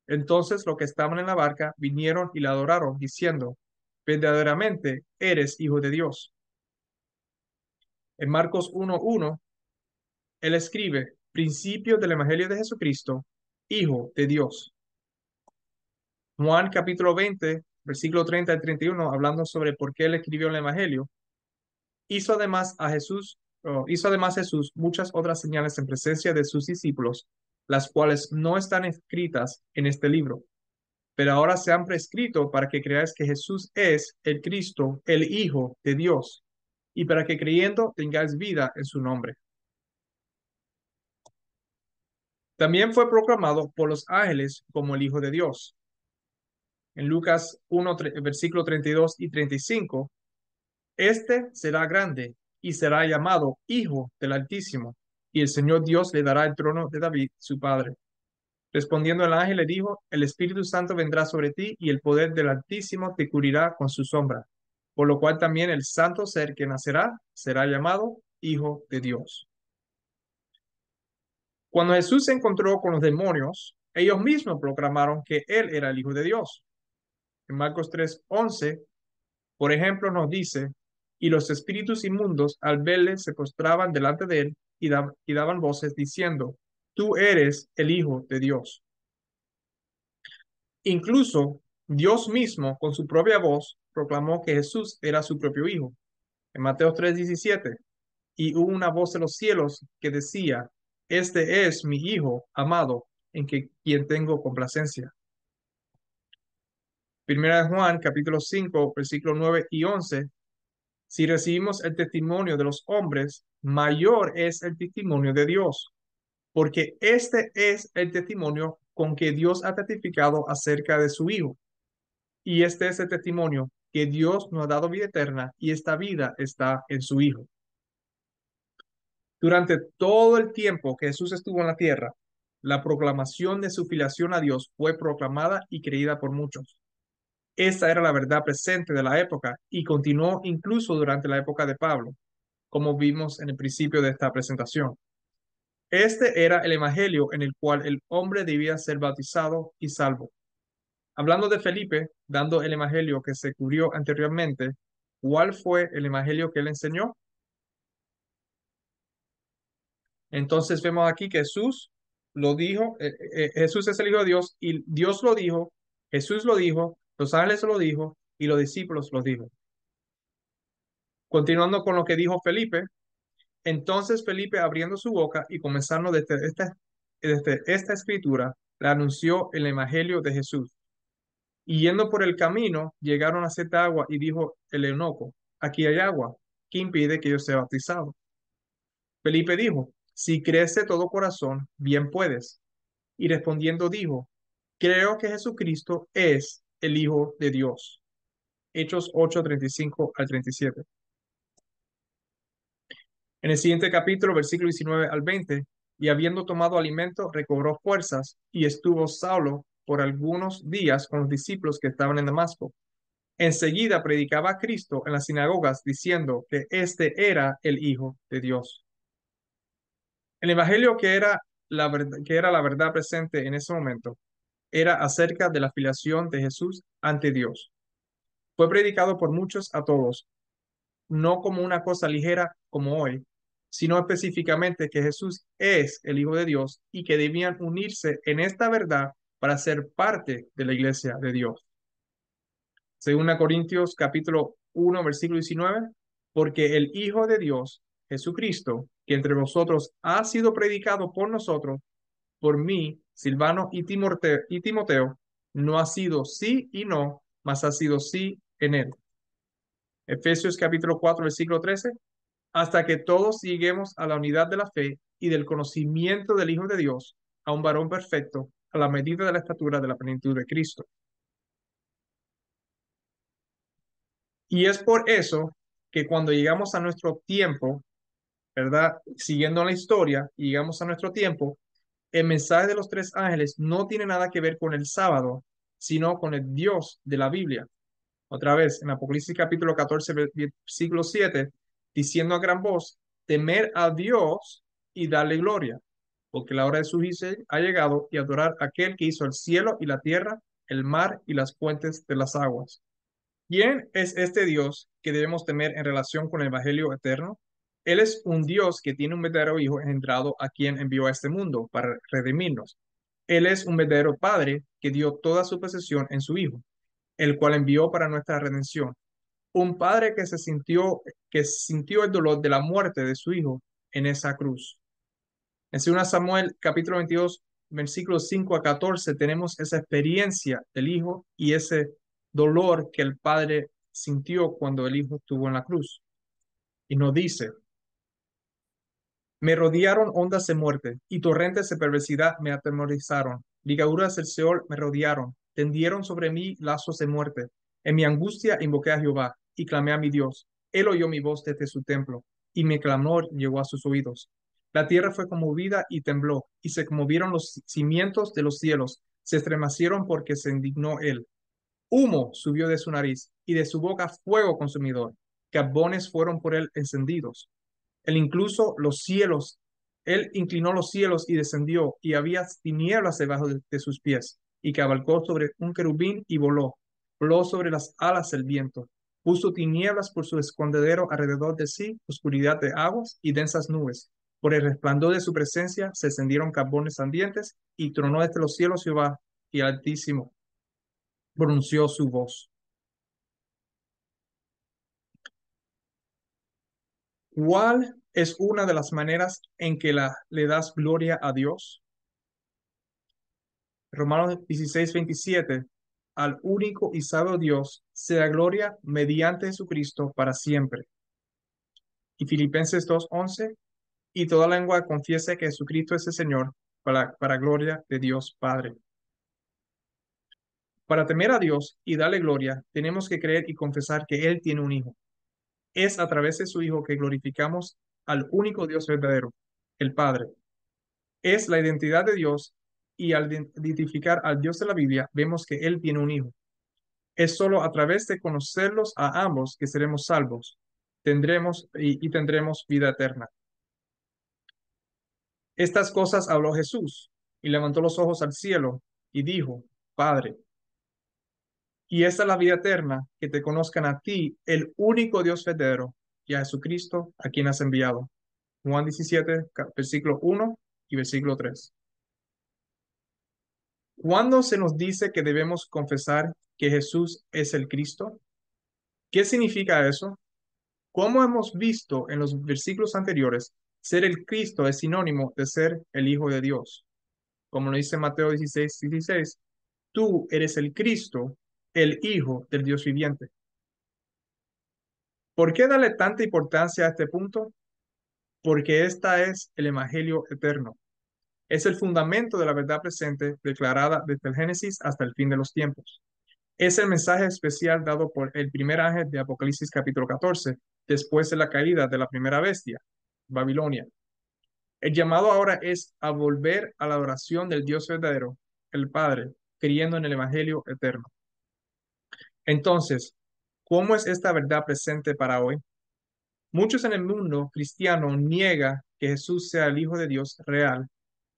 Entonces los que estaban en la barca vinieron y le adoraron, diciendo, verdaderamente eres hijo de Dios. En Marcos 1:1, él escribe, principio del Evangelio de Jesucristo, Hijo de Dios. Juan capítulo 20, versículo 30 al 31, hablando sobre por qué él escribió el Evangelio, hizo además Jesús muchas otras señales en presencia de sus discípulos, las cuales no están escritas en este libro, pero ahora se han prescrito para que creáis que Jesús es el Cristo, el Hijo de Dios, y para que creyendo tengáis vida en su nombre. También fue proclamado por los ángeles como el Hijo de Dios. En Lucas 1, versículo 32 y 35, este será grande y será llamado Hijo del Altísimo, y el Señor Dios le dará el trono de David, su padre. Respondiendo el ángel le dijo, el Espíritu Santo vendrá sobre ti y el poder del Altísimo te cubrirá con su sombra, por lo cual también el santo ser que nacerá será llamado Hijo de Dios. Cuando Jesús se encontró con los demonios, ellos mismos proclamaron que él era el Hijo de Dios. En Marcos 3:11, por ejemplo, nos dice, y los espíritus inmundos al verle se postraban delante de él y daban voces diciendo, tú eres el Hijo de Dios. Incluso Dios mismo, con su propia voz, proclamó que Jesús era su propio Hijo. En Mateo 3:17, y hubo una voz de los cielos que decía, este es mi Hijo amado, en quien tengo complacencia. Primera de Juan, capítulo 5, versículos 9 y 11. Si recibimos el testimonio de los hombres, mayor es el testimonio de Dios, porque este es el testimonio con que Dios ha testificado acerca de su Hijo. Y este es el testimonio que Dios nos ha dado vida eterna y esta vida está en su Hijo. Durante todo el tiempo que Jesús estuvo en la tierra, la proclamación de su filiación a Dios fue proclamada y creída por muchos. Esta era la verdad presente de la época y continuó incluso durante la época de Pablo, como vimos en el principio de esta presentación. Este era el evangelio en el cual el hombre debía ser bautizado y salvo. Hablando de Felipe, dando el evangelio que se cubrió anteriormente, ¿cuál fue el evangelio que él enseñó? Entonces vemos aquí que Jesús lo dijo, Jesús es el Hijo de Dios y Dios lo dijo, Jesús lo dijo, los ángeles lo dijo y los discípulos lo dijo. Continuando con lo que dijo Felipe, entonces Felipe abriendo su boca y comenzando desde esta escritura, le anunció el evangelio de Jesús. Y yendo por el camino, llegaron a cierta agua y dijo el eunuco, aquí hay agua, ¿qué impide que yo sea bautizado? Felipe dijo, si crees de todo corazón, bien puedes. Y respondiendo dijo, creo que Jesucristo es el Hijo de Dios. Hechos 8:35 al 37. En el siguiente capítulo, versículo 19 al 20, y habiendo tomado alimento, recobró fuerzas y estuvo Saulo por algunos días con los discípulos que estaban en Damasco. Enseguida predicaba a Cristo en las sinagogas diciendo que este era el Hijo de Dios. El evangelio que era la verdad presente en ese momento era acerca de la filiación de Jesús ante Dios. Fue predicado por muchos a todos, no como una cosa ligera como hoy, sino específicamente que Jesús es el Hijo de Dios y que debían unirse en esta verdad para ser parte de la iglesia de Dios. Según Corintios capítulo 1, versículo 19, porque el Hijo de Dios, Jesucristo, que entre vosotros ha sido predicado por nosotros, por mí, Silvano y Timoteo, no ha sido sí y no, mas ha sido sí en él. Efesios capítulo 4, versículo 13, hasta que todos lleguemos a la unidad de la fe y del conocimiento del Hijo de Dios, a un varón perfecto, a la medida de la estatura de la plenitud de Cristo. Y es por eso que cuando llegamos a nuestro tiempo, ¿verdad? Siguiendo la historia, y llegamos a nuestro tiempo, el mensaje de los tres ángeles no tiene nada que ver con el sábado, sino con el Dios de la Biblia. Otra vez, en Apocalipsis capítulo 14, versículo 7, diciendo a gran voz, temer a Dios y darle gloria, porque la hora de su juicio ha llegado y adorar a aquel que hizo el cielo y la tierra, el mar y las fuentes de las aguas. ¿Quién es este Dios que debemos temer en relación con el Evangelio eterno? Él es un Dios que tiene un verdadero Hijo engendrado a quien envió a este mundo para redimirnos. Él es un verdadero Padre que dio toda su posesión en su Hijo, el cual envió para nuestra redención. Un Padre que sintió el dolor de la muerte de su Hijo en esa cruz. En 2 Samuel capítulo 22, versículos 5 a 14, tenemos esa experiencia del Hijo y ese dolor que el Padre sintió cuando el Hijo estuvo en la cruz. Y nos dice, me rodearon ondas de muerte y torrentes de perversidad me atemorizaron. Ligaduras del Seol me rodearon, tendieron sobre mí lazos de muerte. En mi angustia invoqué a Jehová y clamé a mi Dios. Él oyó mi voz desde su templo y mi clamor llegó a sus oídos. La tierra fue conmovida y tembló, y se conmovieron los cimientos de los cielos, se estremecieron porque se indignó él. Humo subió de su nariz y de su boca fuego consumidor. Carbones fueron por él encendidos. El incluso los cielos Él inclinó los cielos y descendió, y había tinieblas debajo de sus pies, y cabalgó sobre un querubín y voló. Voló sobre las alas del viento. Puso tinieblas por su escondedero alrededor de sí, oscuridad de aguas y densas nubes. Por el resplandor de su presencia se encendieron carbones ardientes, y tronó desde los cielos Jehová, y el Altísimo pronunció su voz. ¿Cuál es una de las maneras en que le das gloria a Dios? Romanos 16:27, al único y sabio Dios sea gloria mediante Jesucristo para siempre. Y Filipenses 2:11, y toda lengua confiese que Jesucristo es el Señor para gloria de Dios Padre. Para temer a Dios y darle gloria, tenemos que creer y confesar que Él tiene un Hijo. Es a través de su Hijo que glorificamos al único Dios verdadero, el Padre. Es la identidad de Dios, y al identificar al Dios de la Biblia, vemos que Él tiene un Hijo. Es solo a través de conocerlos a ambos que seremos salvos, tendremos vida eterna. Estas cosas habló Jesús, y levantó los ojos al cielo, y dijo, Padre, y esta es la vida eterna, que te conozcan a ti, el único Dios verdadero, y a Jesucristo, a quien has enviado. Juan 17, versículo 1 y versículo 3. ¿Cuándo se nos dice que debemos confesar que Jesús es el Cristo? ¿Qué significa eso? Como hemos visto en los versículos anteriores, ser el Cristo es sinónimo de ser el Hijo de Dios. Como lo dice Mateo 16:16, tú eres el Cristo, el Hijo del Dios viviente. ¿Por qué darle tanta importancia a este punto? Porque esta es el Evangelio eterno. Es el fundamento de la verdad presente declarada desde el Génesis hasta el fin de los tiempos. Es el mensaje especial dado por el primer ángel de Apocalipsis capítulo 14, después de la caída de la primera bestia, Babilonia. El llamado ahora es a volver a la adoración del Dios verdadero, el Padre, creyendo en el Evangelio eterno. Entonces, ¿cómo es esta verdad presente para hoy? Muchos en el mundo cristiano niegan que Jesús sea el Hijo de Dios real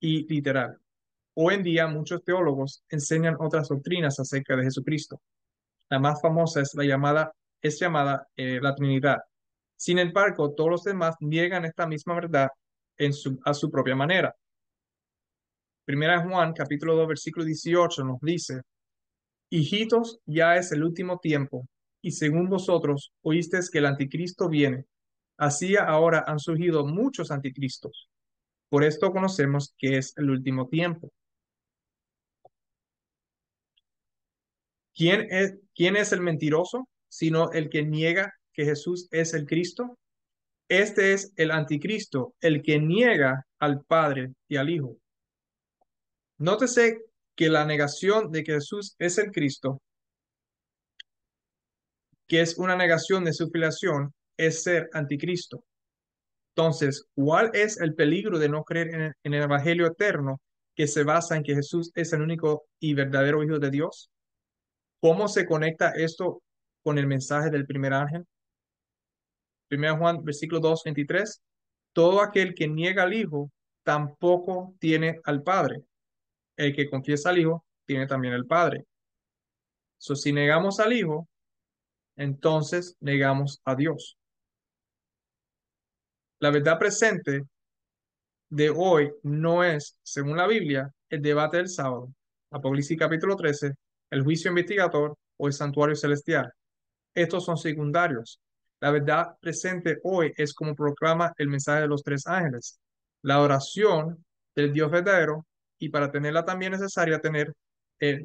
y literal. Hoy en día muchos teólogos enseñan otras doctrinas acerca de Jesucristo. La más famosa es llamada la Trinidad. Sin embargo, todos los demás niegan esta misma verdad a su propia manera. Primera Juan, capítulo 2, versículo 18 nos dice, hijitos, ya es el último tiempo, y según vosotros oísteis que el anticristo viene. Así ahora han surgido muchos anticristos. Por esto conocemos que es el último tiempo. ¿Quién es el mentiroso? Sino el que niega que Jesús es el Cristo. Este es el anticristo, el que niega al Padre y al Hijo. Nótese que la negación de que Jesús es el Cristo, que es una negación de su filiación, es ser anticristo. Entonces, ¿cuál es el peligro de no creer en el Evangelio eterno que se basa en que Jesús es el único y verdadero Hijo de Dios? ¿Cómo se conecta esto con el mensaje del primer ángel? 1 Juan, versículo 2:23. Todo aquel que niega al Hijo tampoco tiene al Padre. El que confiesa al Hijo tiene también al Padre. Si negamos al Hijo, entonces negamos a Dios. La verdad presente de hoy no es, según la Biblia, el debate del sábado, Apocalipsis capítulo 13, el juicio investigador o el santuario celestial. Estos son secundarios. La verdad presente hoy es como proclama el mensaje de los tres ángeles, la adoración del Dios verdadero, y para tenerla también necesaria tener, eh,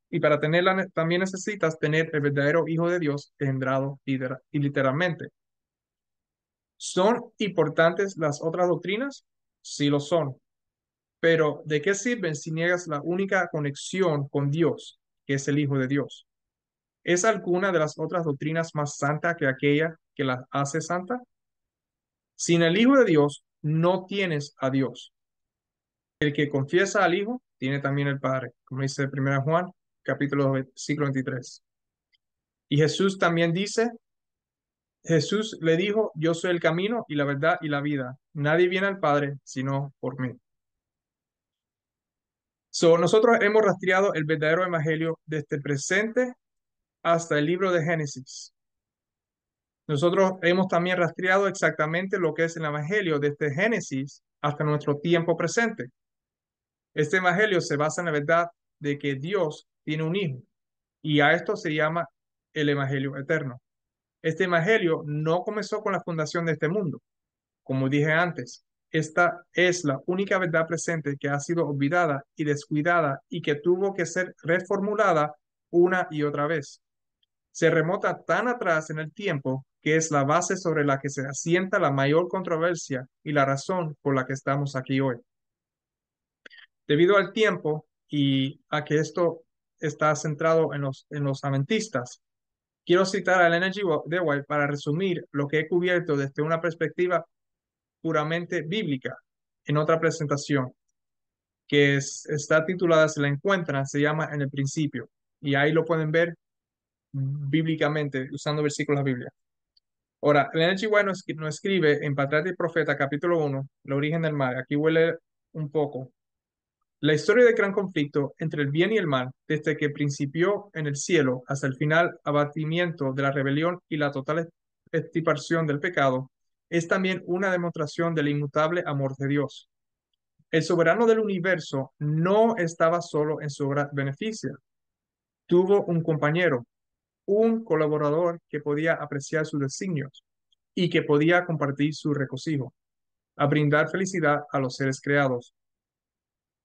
y para tenerla también necesitas tener el verdadero Hijo de Dios engendrado y literalmente. ¿Son importantes las otras doctrinas? Sí lo son. Pero ¿de qué sirven si niegas la única conexión con Dios, que es el Hijo de Dios? ¿Es alguna de las otras doctrinas más santa que aquella que las hace santa? Sin el Hijo de Dios, no tienes a Dios. El que confiesa al Hijo, tiene también el Padre, como dice 1 Juan, capítulo 23. Y Jesús también dice, Jesús le dijo, yo soy el camino y la verdad y la vida. Nadie viene al Padre sino por mí. Nosotros hemos rastreado el verdadero evangelio desde el presente hasta el libro de Génesis. Nosotros hemos también rastreado exactamente lo que es el evangelio desde Génesis hasta nuestro tiempo presente. Este evangelio se basa en la verdad de que Dios tiene un hijo y a esto se llama el evangelio eterno. Este evangelio no comenzó con la fundación de este mundo. Como dije antes, esta es la única verdad presente que ha sido olvidada y descuidada y que tuvo que ser reformulada una y otra vez. Se remota tan atrás en el tiempo que es la base sobre la que se asienta la mayor controversia y la razón por la que estamos aquí hoy. Debido al tiempo y a que esto está centrado en los adventistas, quiero citar a Ellen G. de White para resumir lo que he cubierto desde una perspectiva puramente bíblica en otra presentación está titulada, si la encuentran, se llama En el principio. Y ahí lo pueden ver bíblicamente usando versículos de la Biblia. Ahora, Leonard G. White nos escribe en Patriarca y Profeta, capítulo 1, el origen del mal. Aquí huele un poco. La historia del gran conflicto entre el bien y el mal, desde que principió en el cielo hasta el final abatimiento de la rebelión y la total extirpación del pecado, es también una demostración del inmutable amor de Dios. El soberano del universo no estaba solo en su obra beneficia. Tuvo un compañero, un colaborador que podía apreciar sus designios y que podía compartir su regocijo, a brindar felicidad a los seres creados.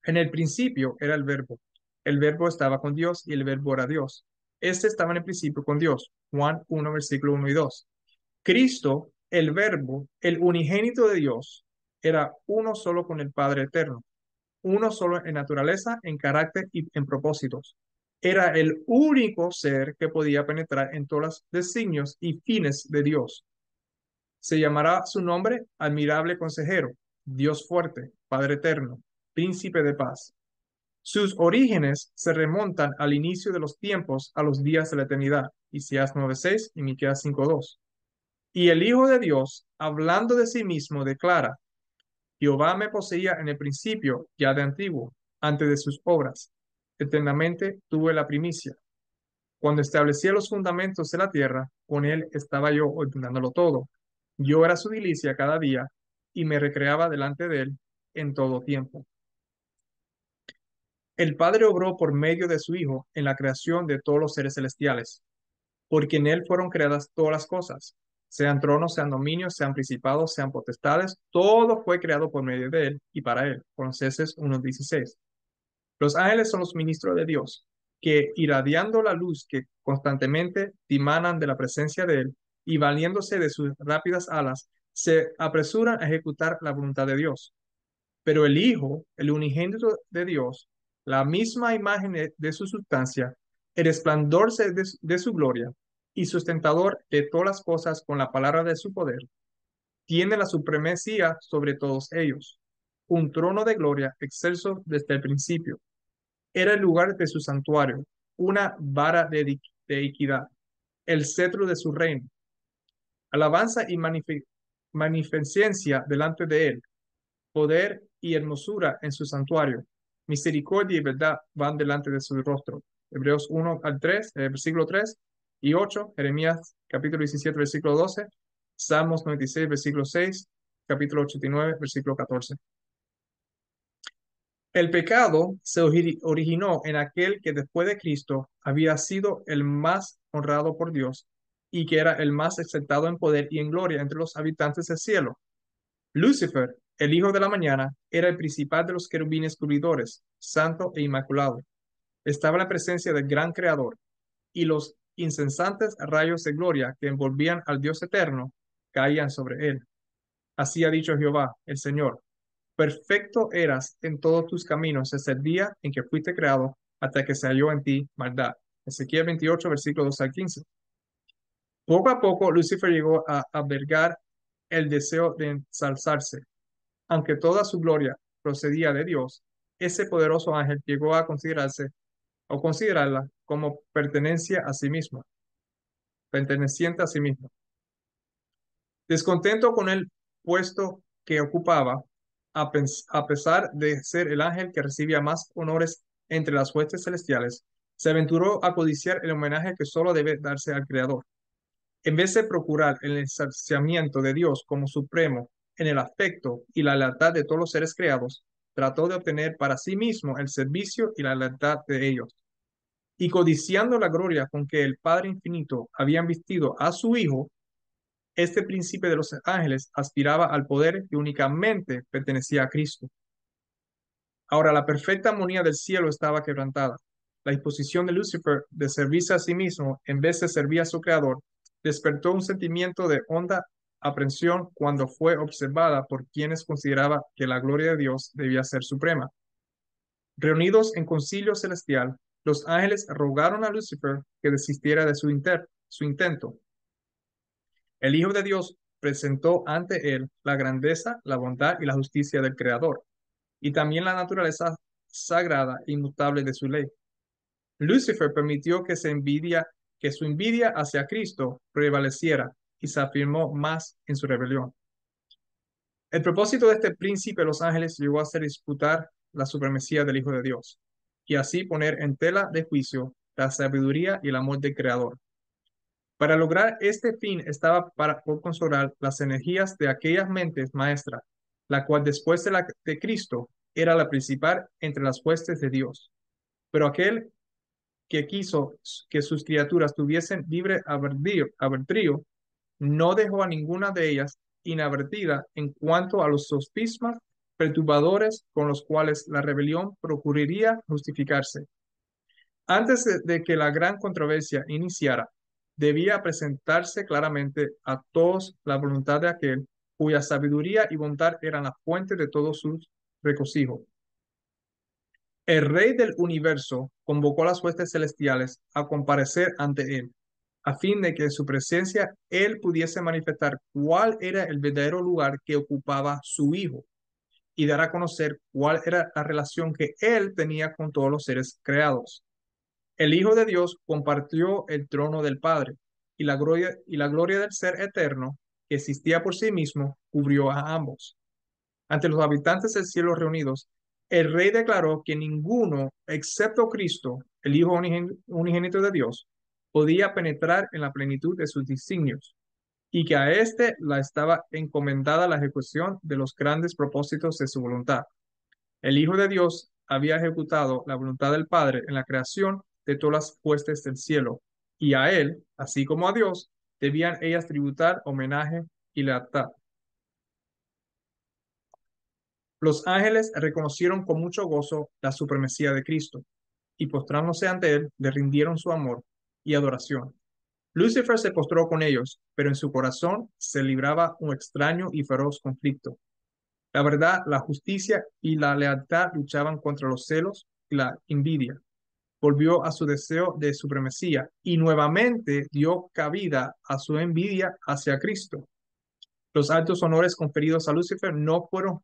En el principio era el verbo estaba con Dios y el verbo era Dios. Este estaba en el principio con Dios. Juan 1, versículo 1 y 2. Cristo, el verbo, el unigénito de Dios, era uno solo con el Padre eterno, uno solo en naturaleza, en carácter y en propósitos. Era el único ser que podía penetrar en todos los designios y fines de Dios. Se llamará su nombre admirable consejero, Dios fuerte, Padre eterno, príncipe de paz. Sus orígenes se remontan al inicio de los tiempos, a los días de la eternidad, Isaías 9:6 y Miqueas 5:2. Y el Hijo de Dios, hablando de sí mismo, declara, Jehová me poseía en el principio, ya de antiguo, antes de sus obras. Eternamente tuve la primicia. Cuando establecía los fundamentos de la tierra, con él estaba yo ordenándolo todo. Yo era su delicia cada día y me recreaba delante de él en todo tiempo. El Padre obró por medio de su Hijo en la creación de todos los seres celestiales, porque en él fueron creadas todas las cosas, sean tronos, sean dominios, sean principados, sean potestades, todo fue creado por medio de él y para él. Colosenses 1:16. Los ángeles son los ministros de Dios, que irradiando la luz que constantemente dimanan de la presencia de él y valiéndose de sus rápidas alas, se apresuran a ejecutar la voluntad de Dios. Pero el Hijo, el unigénito de Dios, la misma imagen de su sustancia, el resplandor de su gloria y sustentador de todas las cosas con la palabra de su poder, tiene la supremacía sobre todos ellos. Un trono de gloria excelso desde el principio. Era el lugar de su santuario, una vara de equidad, el cetro de su reino. Alabanza y magnificencia delante de él, poder y hermosura en su santuario. Misericordia y verdad van delante de su rostro. Hebreos 1 al 3, versículo 3 y 8, Jeremías capítulo 17, versículo 12, Salmos 96, versículo 6, capítulo 89, versículo 14. El pecado se originó en aquel que después de Cristo había sido el más honrado por Dios y que era el más exaltado en poder y en gloria entre los habitantes del cielo. Lucifer, el hijo de la mañana, era el principal de los querubines cubridores, santo e inmaculado. Estaba en la presencia del gran creador, y los incesantes rayos de gloria que envolvían al Dios eterno caían sobre él. Así ha dicho Jehová, el Señor. Perfecto eras en todos tus caminos desde el día en que fuiste creado hasta que se halló en ti maldad. Ezequiel 28, versículo 2 al 15. Poco a poco, Lucifer llegó a albergar el deseo de ensalzarse. Aunque toda su gloria procedía de Dios, ese poderoso ángel llegó a considerarse o considerarla como perteneciente a sí mismo. Descontento con el puesto que ocupaba, a pesar de ser el ángel que recibía más honores entre las huestes celestiales, se aventuró a codiciar el homenaje que solo debe darse al Creador. En vez de procurar el ensalzamiento de Dios como supremo en el afecto y la lealtad de todos los seres creados, trató de obtener para sí mismo el servicio y la lealtad de ellos. Y codiciando la gloria con que el Padre Infinito había vestido a su Hijo, este príncipe de los ángeles aspiraba al poder que únicamente pertenecía a Cristo. Ahora, la perfecta armonía del cielo estaba quebrantada. La disposición de Lucifer de servirse a sí mismo en vez de servir a su creador despertó un sentimiento de honda aprensión cuando fue observada por quienes consideraba que la gloria de Dios debía ser suprema. Reunidos en concilio celestial, los ángeles rogaron a Lucifer que desistiera de su intento. El Hijo de Dios presentó ante él la grandeza, la bondad y la justicia del Creador, y también la naturaleza sagrada e inmutable de su ley. Lucifer permitió que su envidia hacia Cristo prevaleciera y se afirmó más en su rebelión. El propósito de este príncipe de los ángeles llegó a ser disputar la supremacía del Hijo de Dios y así poner en tela de juicio la sabiduría y el amor del Creador. Para lograr este fin estaba por consolar las energías de aquellas mentes maestras, la cual después de Cristo era la principal entre las huestes de Dios. Pero aquel que quiso que sus criaturas tuviesen libre albedrío, no dejó a ninguna de ellas inadvertida en cuanto a los sofismas perturbadores con los cuales la rebelión procuraría justificarse. Antes de que la gran controversia iniciara, debía presentarse claramente a todos la voluntad de aquel cuya sabiduría y bondad eran la fuente de todo su regocijo. El Rey del universo convocó a las huestes celestiales a comparecer ante él, a fin de que en su presencia él pudiese manifestar cuál era el verdadero lugar que ocupaba su Hijo y dar a conocer cuál era la relación que él tenía con todos los seres creados. El Hijo de Dios compartió el trono del Padre y la gloria del Ser eterno que existía por sí mismo cubrió a ambos. Ante los habitantes del cielo reunidos, el Rey declaró que ninguno, excepto Cristo, el Hijo unigénito de Dios, podía penetrar en la plenitud de sus designios y que a éste la estaba encomendada la ejecución de los grandes propósitos de su voluntad. El Hijo de Dios había ejecutado la voluntad del Padre en la creación de todas las huestes del cielo, y a él, así como a Dios, debían ellas tributar homenaje y lealtad. Los ángeles reconocieron con mucho gozo la supremacía de Cristo, y postrándose ante él, le rindieron su amor y adoración. Lucifer se postró con ellos, pero en su corazón se libraba un extraño y feroz conflicto. La verdad, la justicia y la lealtad luchaban contra los celos y la envidia. Volvió a su deseo de supremacía y nuevamente dio cabida a su envidia hacia Cristo. Los altos honores conferidos a Lucifer no fueron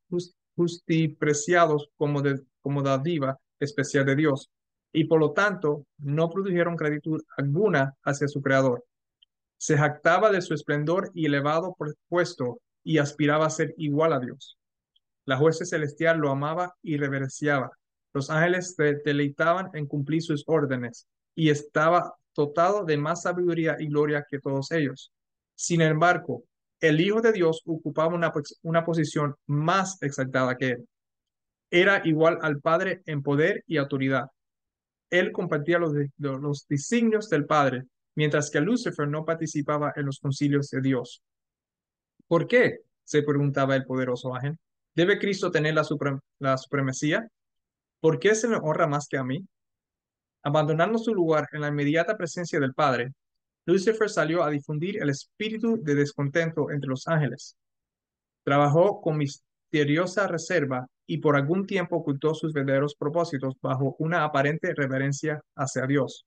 justipreciados como dádiva especial de Dios y por lo tanto no produjeron gratitud alguna hacia su Creador. Se jactaba de su esplendor y elevado puesto y aspiraba a ser igual a Dios. La hueste celestial lo amaba y reverenciaba. Los ángeles se deleitaban en cumplir sus órdenes y estaba dotado de más sabiduría y gloria que todos ellos. Sin embargo, el Hijo de Dios ocupaba una posición más exaltada que él. Era igual al Padre en poder y autoridad. Él compartía los designios del Padre, mientras que Lucifer no participaba en los concilios de Dios. ¿Por qué? Se preguntaba el poderoso ángel. ¿Debe Cristo tener la supremacía? ¿Por qué se le honra más que a mí? Abandonando su lugar en la inmediata presencia del Padre, Lucifer salió a difundir el espíritu de descontento entre los ángeles. Trabajó con misteriosa reserva y por algún tiempo ocultó sus verdaderos propósitos bajo una aparente reverencia hacia Dios.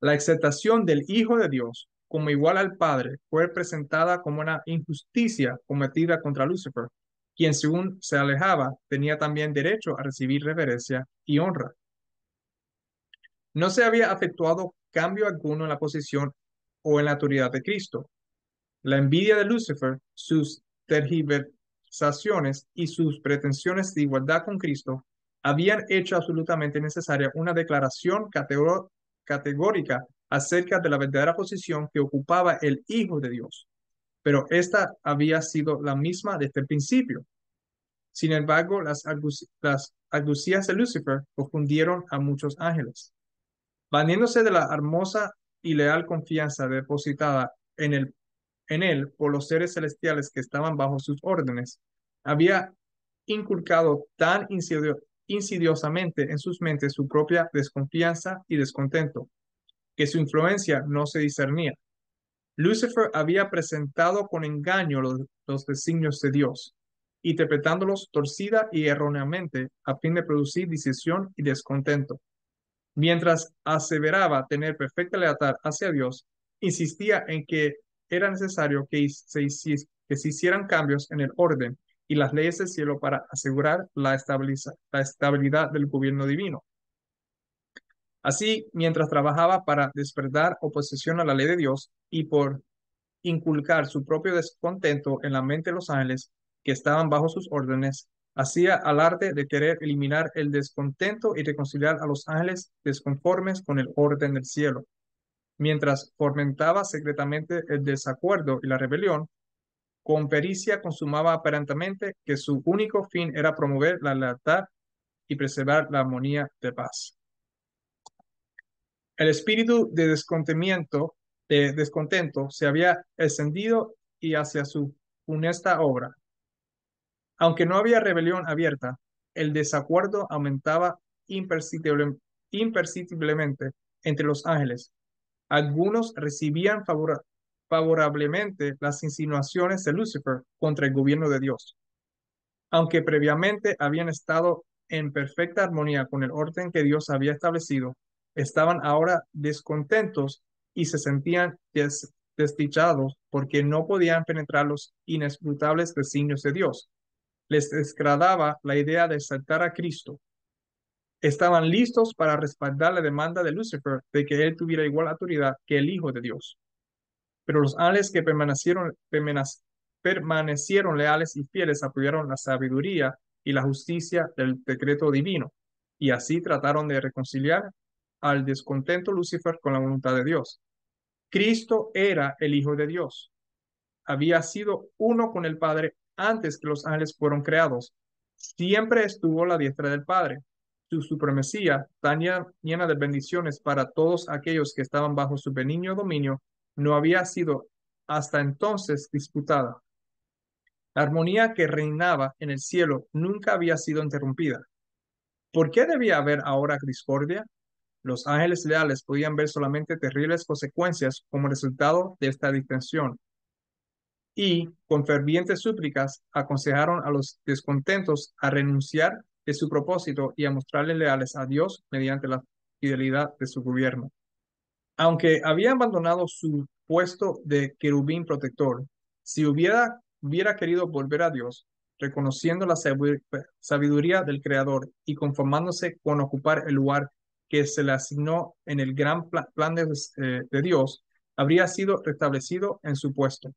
La exaltación del Hijo de Dios como igual al Padre fue presentada como una injusticia cometida contra Lucifer, quien según se alejaba tenía también derecho a recibir reverencia y honra. No se había efectuado cambio alguno en la posición o en la autoridad de Cristo. La envidia de Lucifer, sus tergiversaciones y sus pretensiones de igualdad con Cristo habían hecho absolutamente necesaria una declaración categórica acerca de la verdadera posición que ocupaba el Hijo de Dios. Pero esta había sido la misma desde el principio. Sin embargo, las argucias de Lucifer confundieron a muchos ángeles. Valiéndose de la hermosa y leal confianza depositada en él por los seres celestiales que estaban bajo sus órdenes, había inculcado tan insidiosamente en sus mentes su propia desconfianza y descontento, que su influencia no se discernía. Lucifer había presentado con engaño los designios de Dios, interpretándolos torcida y erróneamente a fin de producir decisión y descontento. Mientras aseveraba tener perfecta lealtad hacia Dios, insistía en que era necesario que se hicieran cambios en el orden y las leyes del cielo para asegurar la estabilidad del gobierno divino. Así, mientras trabajaba para despertar oposición a la ley de Dios y por inculcar su propio descontento en la mente de los ángeles que estaban bajo sus órdenes, hacía alarde de querer eliminar el descontento y reconciliar a los ángeles desconformes con el orden del cielo. Mientras fomentaba secretamente el desacuerdo y la rebelión, con pericia consumaba aparentemente que su único fin era promover la lealtad y preservar la armonía de paz. El espíritu de descontento se había encendido y hacia su funesta obra. Aunque no había rebelión abierta, el desacuerdo aumentaba imperceptiblemente entre los ángeles. Algunos recibían favorablemente las insinuaciones de Lucifer contra el gobierno de Dios, aunque previamente habían estado en perfecta armonía con el orden que Dios había establecido, estaban ahora descontentos y se sentían desdichados porque no podían penetrar los inescrutables designios de Dios. Les desagradaba la idea de exaltar a Cristo. Estaban listos para respaldar la demanda de Lucifer de que él tuviera igual autoridad que el Hijo de Dios. Pero los ángeles que permanecieron leales y fieles apoyaron la sabiduría y la justicia del decreto divino, y así trataron de reconciliar al descontento Lucifer con la voluntad de Dios. Cristo era el Hijo de Dios. Había sido uno con el Padre antes que los ángeles fueron creados. Siempre estuvo a la diestra del Padre. Su supremacía, tan llena de bendiciones para todos aquellos que estaban bajo su benigno dominio, no había sido hasta entonces disputada. La armonía que reinaba en el cielo nunca había sido interrumpida. ¿Por qué debía haber ahora discordia? Los ángeles leales podían ver solamente terribles consecuencias como resultado de esta distensión y, con fervientes súplicas, aconsejaron a los descontentos a renunciar de su propósito y a mostrarles leales a Dios mediante la fidelidad de su gobierno. Aunque había abandonado su puesto de querubín protector, si hubiera querido volver a Dios, reconociendo la sabiduría del Creador y conformándose con ocupar el lugar que se le asignó en el gran plan de Dios, habría sido restablecido en su puesto.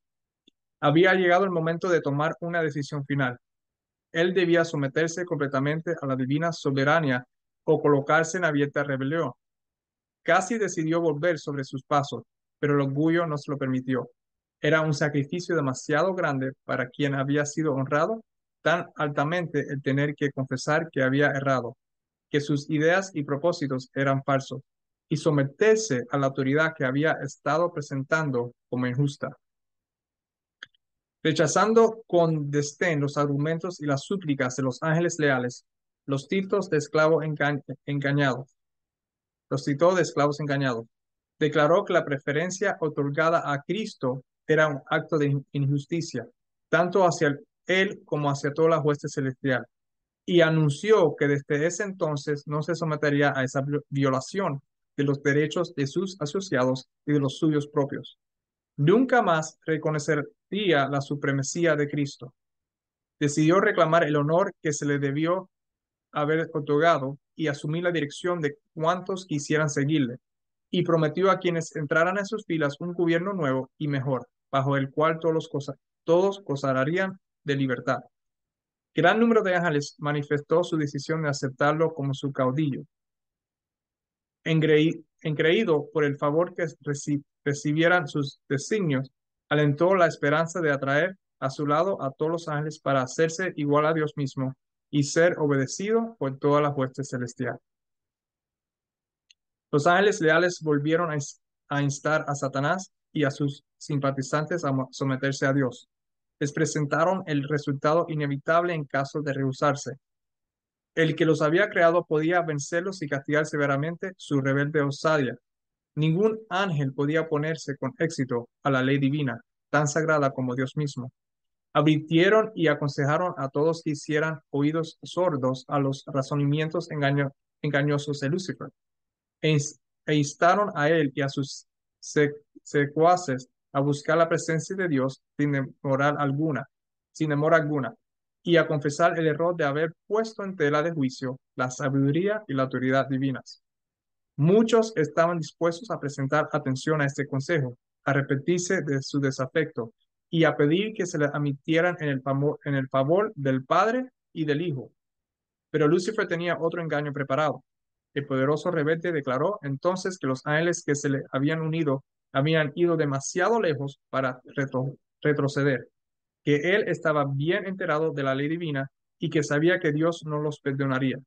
Había llegado el momento de tomar una decisión final. Él debía someterse completamente a la divina soberanía o colocarse en abierta rebelión. Casi decidió volver sobre sus pasos, pero el orgullo no se lo permitió. Era un sacrificio demasiado grande para quien había sido honrado tan altamente el tener que confesar que había errado, que sus ideas y propósitos eran falsos, y someterse a la autoridad que había estado presentando como injusta. Rechazando con desdén los argumentos y las súplicas de los ángeles leales, los títulos de esclavos engañados, los citó de esclavos engañados. Declaró que la preferencia otorgada a Cristo era un acto de injusticia, tanto hacia él como hacia toda la hueste celestial, y anunció que desde ese entonces no se sometería a esa violación de los derechos de sus asociados y de los suyos propios. Nunca más reconocería la supremacía de Cristo. Decidió reclamar el honor que se le debió haber otorgado y asumir la dirección de cuantos quisieran seguirle, y prometió a quienes entraran en sus filas un gobierno nuevo y mejor. bajo el cual todos gozarían de libertad. Gran número de ángeles manifestó su decisión de aceptarlo como su caudillo. Engreído por el favor que recibieran sus designios, alentó la esperanza de atraer a su lado a todos los ángeles para hacerse igual a Dios mismo y ser obedecido por toda la hueste celestial. Los ángeles leales volvieron a instar a Satanás y a sus simpatizantes a someterse a Dios. Les presentaron el resultado inevitable en caso de rehusarse. El que los había creado podía vencerlos y castigar severamente su rebelde osadia. Ningún ángel podía oponerse con éxito a la ley divina, tan sagrada como Dios mismo. Advirtieron y aconsejaron a todos que hicieran oídos sordos a los razonamientos engañosos de Lucifer e, e instaron a él y a sus secuaces a buscar la presencia de Dios sin demora alguna, y a confesar el error de haber puesto en tela de juicio la sabiduría y la autoridad divinas. Muchos estaban dispuestos a presentar atención a este consejo, a arrepentirse de su desafecto y a pedir que se le admitieran en el favor del Padre y del Hijo. Pero Lucifer tenía otro engaño preparado. El poderoso rebelde declaró entonces que los ángeles que se le habían unido habían ido demasiado lejos para retroceder, que él estaba bien enterado de la ley divina y que sabía que Dios no los perdonaría.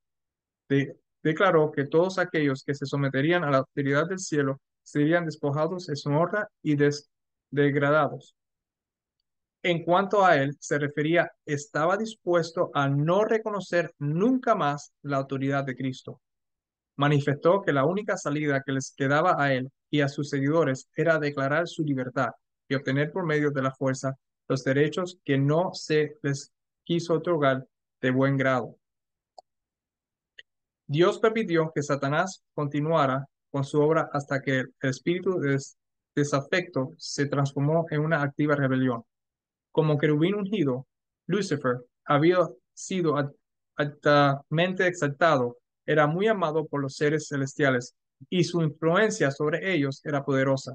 Declaró que todos aquellos que se someterían a la autoridad del cielo serían despojados de su honra y degradados. En cuanto a él se refería, estaba dispuesto a no reconocer nunca más la autoridad de Cristo. Manifestó que la única salida que les quedaba a él y a sus seguidores era declarar su libertad y obtener por medio de la fuerza los derechos que no se les quiso otorgar de buen grado. Dios permitió que Satanás continuara con su obra hasta que el espíritu de desafecto se transformó en una activa rebelión. Como querubín ungido, Lucifer había sido altamente exaltado, era muy amado por los seres celestiales y su influencia sobre ellos era poderosa.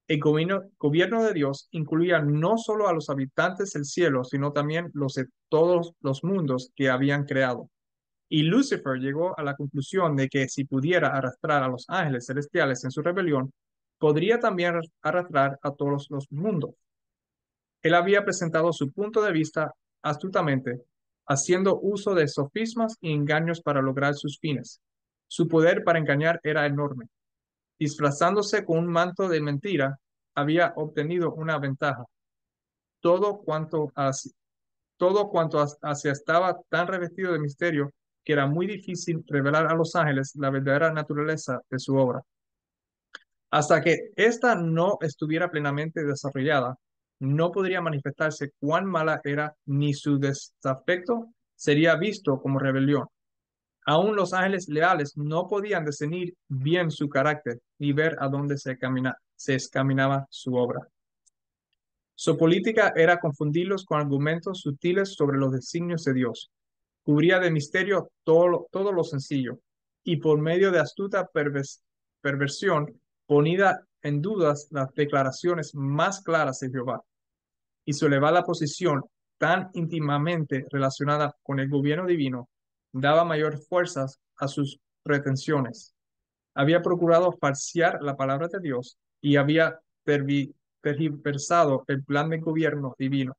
El gobierno de Dios incluía no solo a los habitantes del cielo, sino también los de todos los mundos que habían creado. Y Lucifer llegó a la conclusión de que si pudiera arrastrar a los ángeles celestiales en su rebelión, podría también arrastrar a todos los mundos. Él había presentado su punto de vista astutamente, haciendo uso de sofismas y engaños para lograr sus fines. Su poder para engañar era enorme. Disfrazándose con un manto de mentira, había obtenido una ventaja. Todo cuanto hacia estaba tan revestido de misterio que era muy difícil revelar a los ángeles la verdadera naturaleza de su obra. Hasta que ésta no estuviera plenamente desarrollada, no podría manifestarse cuán mala era ni su desafecto sería visto como rebelión. Aún los ángeles leales no podían discernir bien su carácter ni ver a dónde se examinaba su obra. Su política era confundirlos con argumentos sutiles sobre los designios de Dios. Cubría de misterio todo lo sencillo y por medio de astuta perversión ponía en dudas las declaraciones más claras de Jehová. Y su elevada posición, tan íntimamente relacionada con el gobierno divino, daba mayor fuerza a sus pretensiones. Había procurado falsear la palabra de Dios y había tergiversado el plan de gobierno divino,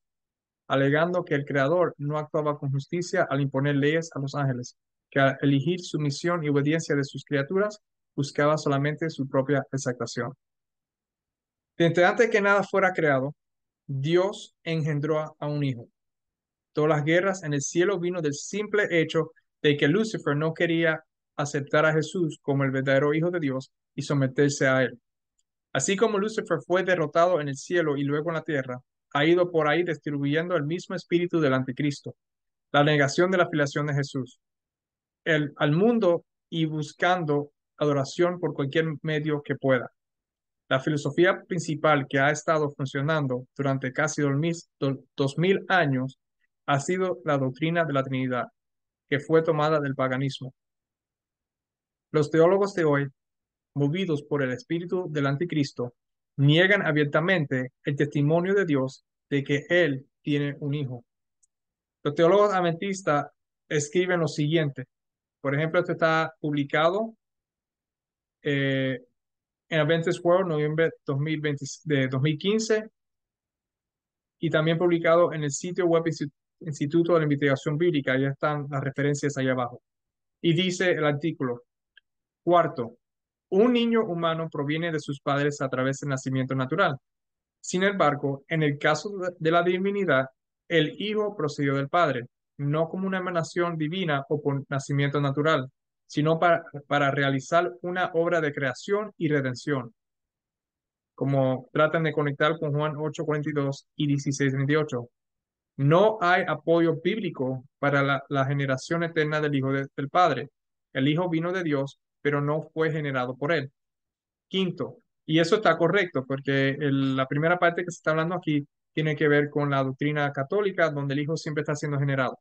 alegando que el Creador no actuaba con justicia al imponer leyes a los ángeles, que al elegir sumisión y obediencia de sus criaturas, buscaba solamente su propia exaltación. Desde antes que nada fuera creado, Dios engendró a un hijo. Todas las guerras en el cielo vino del simple hecho de que Lucifer no quería aceptar a Jesús como el verdadero Hijo de Dios y someterse a él. Así como Lucifer fue derrotado en el cielo y luego en la tierra, ha ido por ahí distribuyendo el mismo espíritu del anticristo, la negación de la filiación de Jesús, al mundo y buscando adoración por cualquier medio que pueda. La filosofía principal que ha estado funcionando durante casi 2000 años ha sido la doctrina de la Trinidad, que fue tomada del paganismo. Los teólogos de hoy, movidos por el espíritu del anticristo, Niegan abiertamente el testimonio de Dios de que Él tiene un hijo. Los teólogos adventistas escriben lo siguiente. Por ejemplo, esto está publicado eh, en Adventist World, noviembre 2020 de 2015, y también publicado en el sitio web Instituto de la Investigación Bíblica. Ya están las referencias ahí abajo. Y dice el artículo, cuarto, un niño humano proviene de sus padres a través del nacimiento natural. Sin embargo, en el caso de la divinidad, el Hijo procedió del Padre, no como una emanación divina o por nacimiento natural, sino para realizar una obra de creación y redención, como tratan de conectar con Juan 8:42 y 16:28. No hay apoyo bíblico para la generación eterna del Hijo del Padre. El Hijo vino de Dios, pero no fue generado por él. Quinto, y eso está correcto, porque la primera parte que se está hablando aquí tiene que ver con la doctrina católica, donde el Hijo siempre está siendo generado.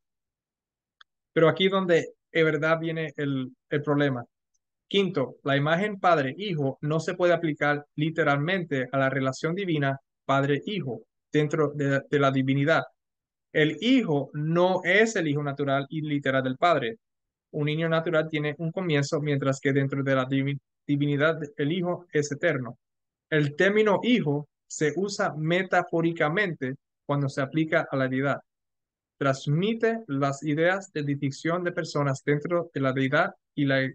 Pero aquí donde de verdad viene el problema. Quinto, la imagen padre-hijo no se puede aplicar literalmente a la relación divina padre-hijo dentro de la divinidad. El hijo no es el hijo natural y literal del padre. Un niño natural tiene un comienzo, mientras que dentro de la divinidad el hijo es eterno. El término hijo se usa metafóricamente cuando se aplica a la deidad. Transmite las ideas de distinción de personas dentro de la deidad y la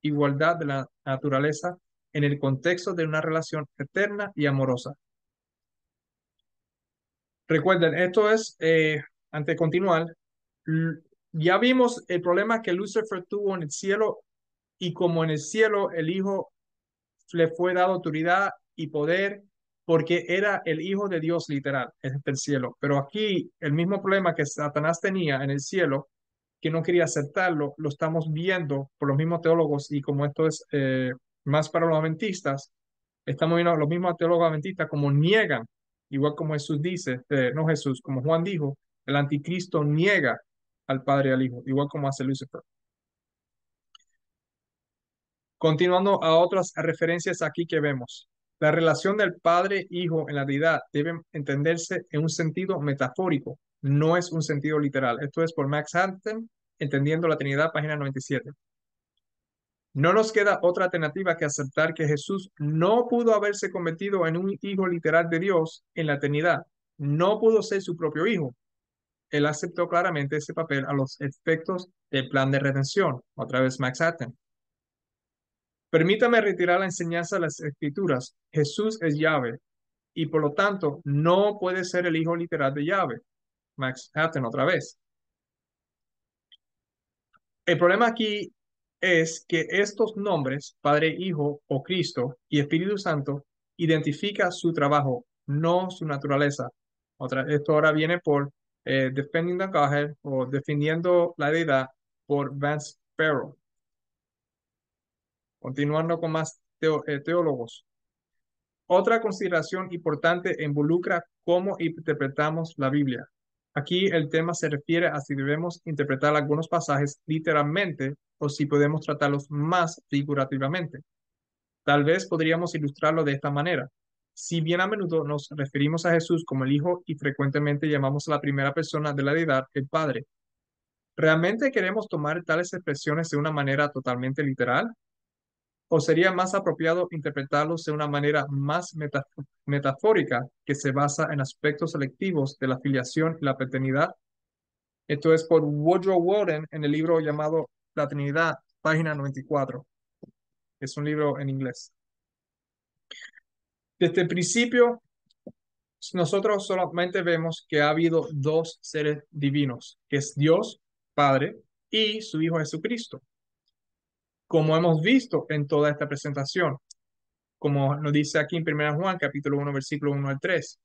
igualdad de la naturaleza en el contexto de una relación eterna y amorosa. Recuerden, esto es, antes de continuar, l- ya vimos el problema que Lucifer tuvo en el cielo y como en el cielo el Hijo le fue dado autoridad y poder porque era el Hijo de Dios literal, es el cielo. Pero aquí el mismo problema que Satanás tenía en el cielo, que no quería aceptarlo, lo estamos viendo por los mismos teólogos y como esto es más para los adventistas, estamos viendo a los mismos teólogos adventistas como niegan, igual como Jesús dice, no Jesús, como Juan dijo, el anticristo niega al Padre y al Hijo, igual como hace Lucifer. Continuando a otras referencias aquí que vemos. La relación del Padre-Hijo en la deidad debe entenderse en un sentido metafórico, no es un sentido literal. Esto es por Max Hampton, Entendiendo la Trinidad, página 97. No nos queda otra alternativa que aceptar que Jesús no pudo haberse convertido en un hijo literal de Dios en la eternidad. No pudo ser su propio hijo. Él aceptó claramente ese papel a los efectos del plan de redención. Otra vez Max Hampton. Permítame retirar la enseñanza de las Escrituras. Jesús es Yahvé y por lo tanto no puede ser el hijo literal de Yahvé. Max Hatten otra vez. El problema aquí es que estos nombres, Padre, Hijo o Cristo y Espíritu Santo, identifica su trabajo, no su naturaleza. Esto ahora viene por Defending the Godhead o Defendiendo la Deidad por Vance Farrell. Continuando con más teólogos. Otra consideración importante involucra cómo interpretamos la Biblia. Aquí el tema se refiere a si debemos interpretar algunos pasajes literalmente o si podemos tratarlos más figurativamente. Tal vez podríamos ilustrarlo de esta manera. Si bien a menudo nos referimos a Jesús como el Hijo y frecuentemente llamamos a la primera persona de la deidad el Padre, ¿realmente queremos tomar tales expresiones de una manera totalmente literal? ¿O sería más apropiado interpretarlos de una manera más metafórica que se basa en aspectos selectivos de la filiación y la paternidad? Esto es por Woodrow Wilson en el libro llamado La Trinidad, página 94. Es un libro en inglés. Desde el principio, nosotros solamente vemos que ha habido dos seres divinos, que es Dios, Padre, y su Hijo Jesucristo, como hemos visto en toda esta presentación. Como nos dice aquí en 1 Juan, capítulo 1, versículo 1 al 3.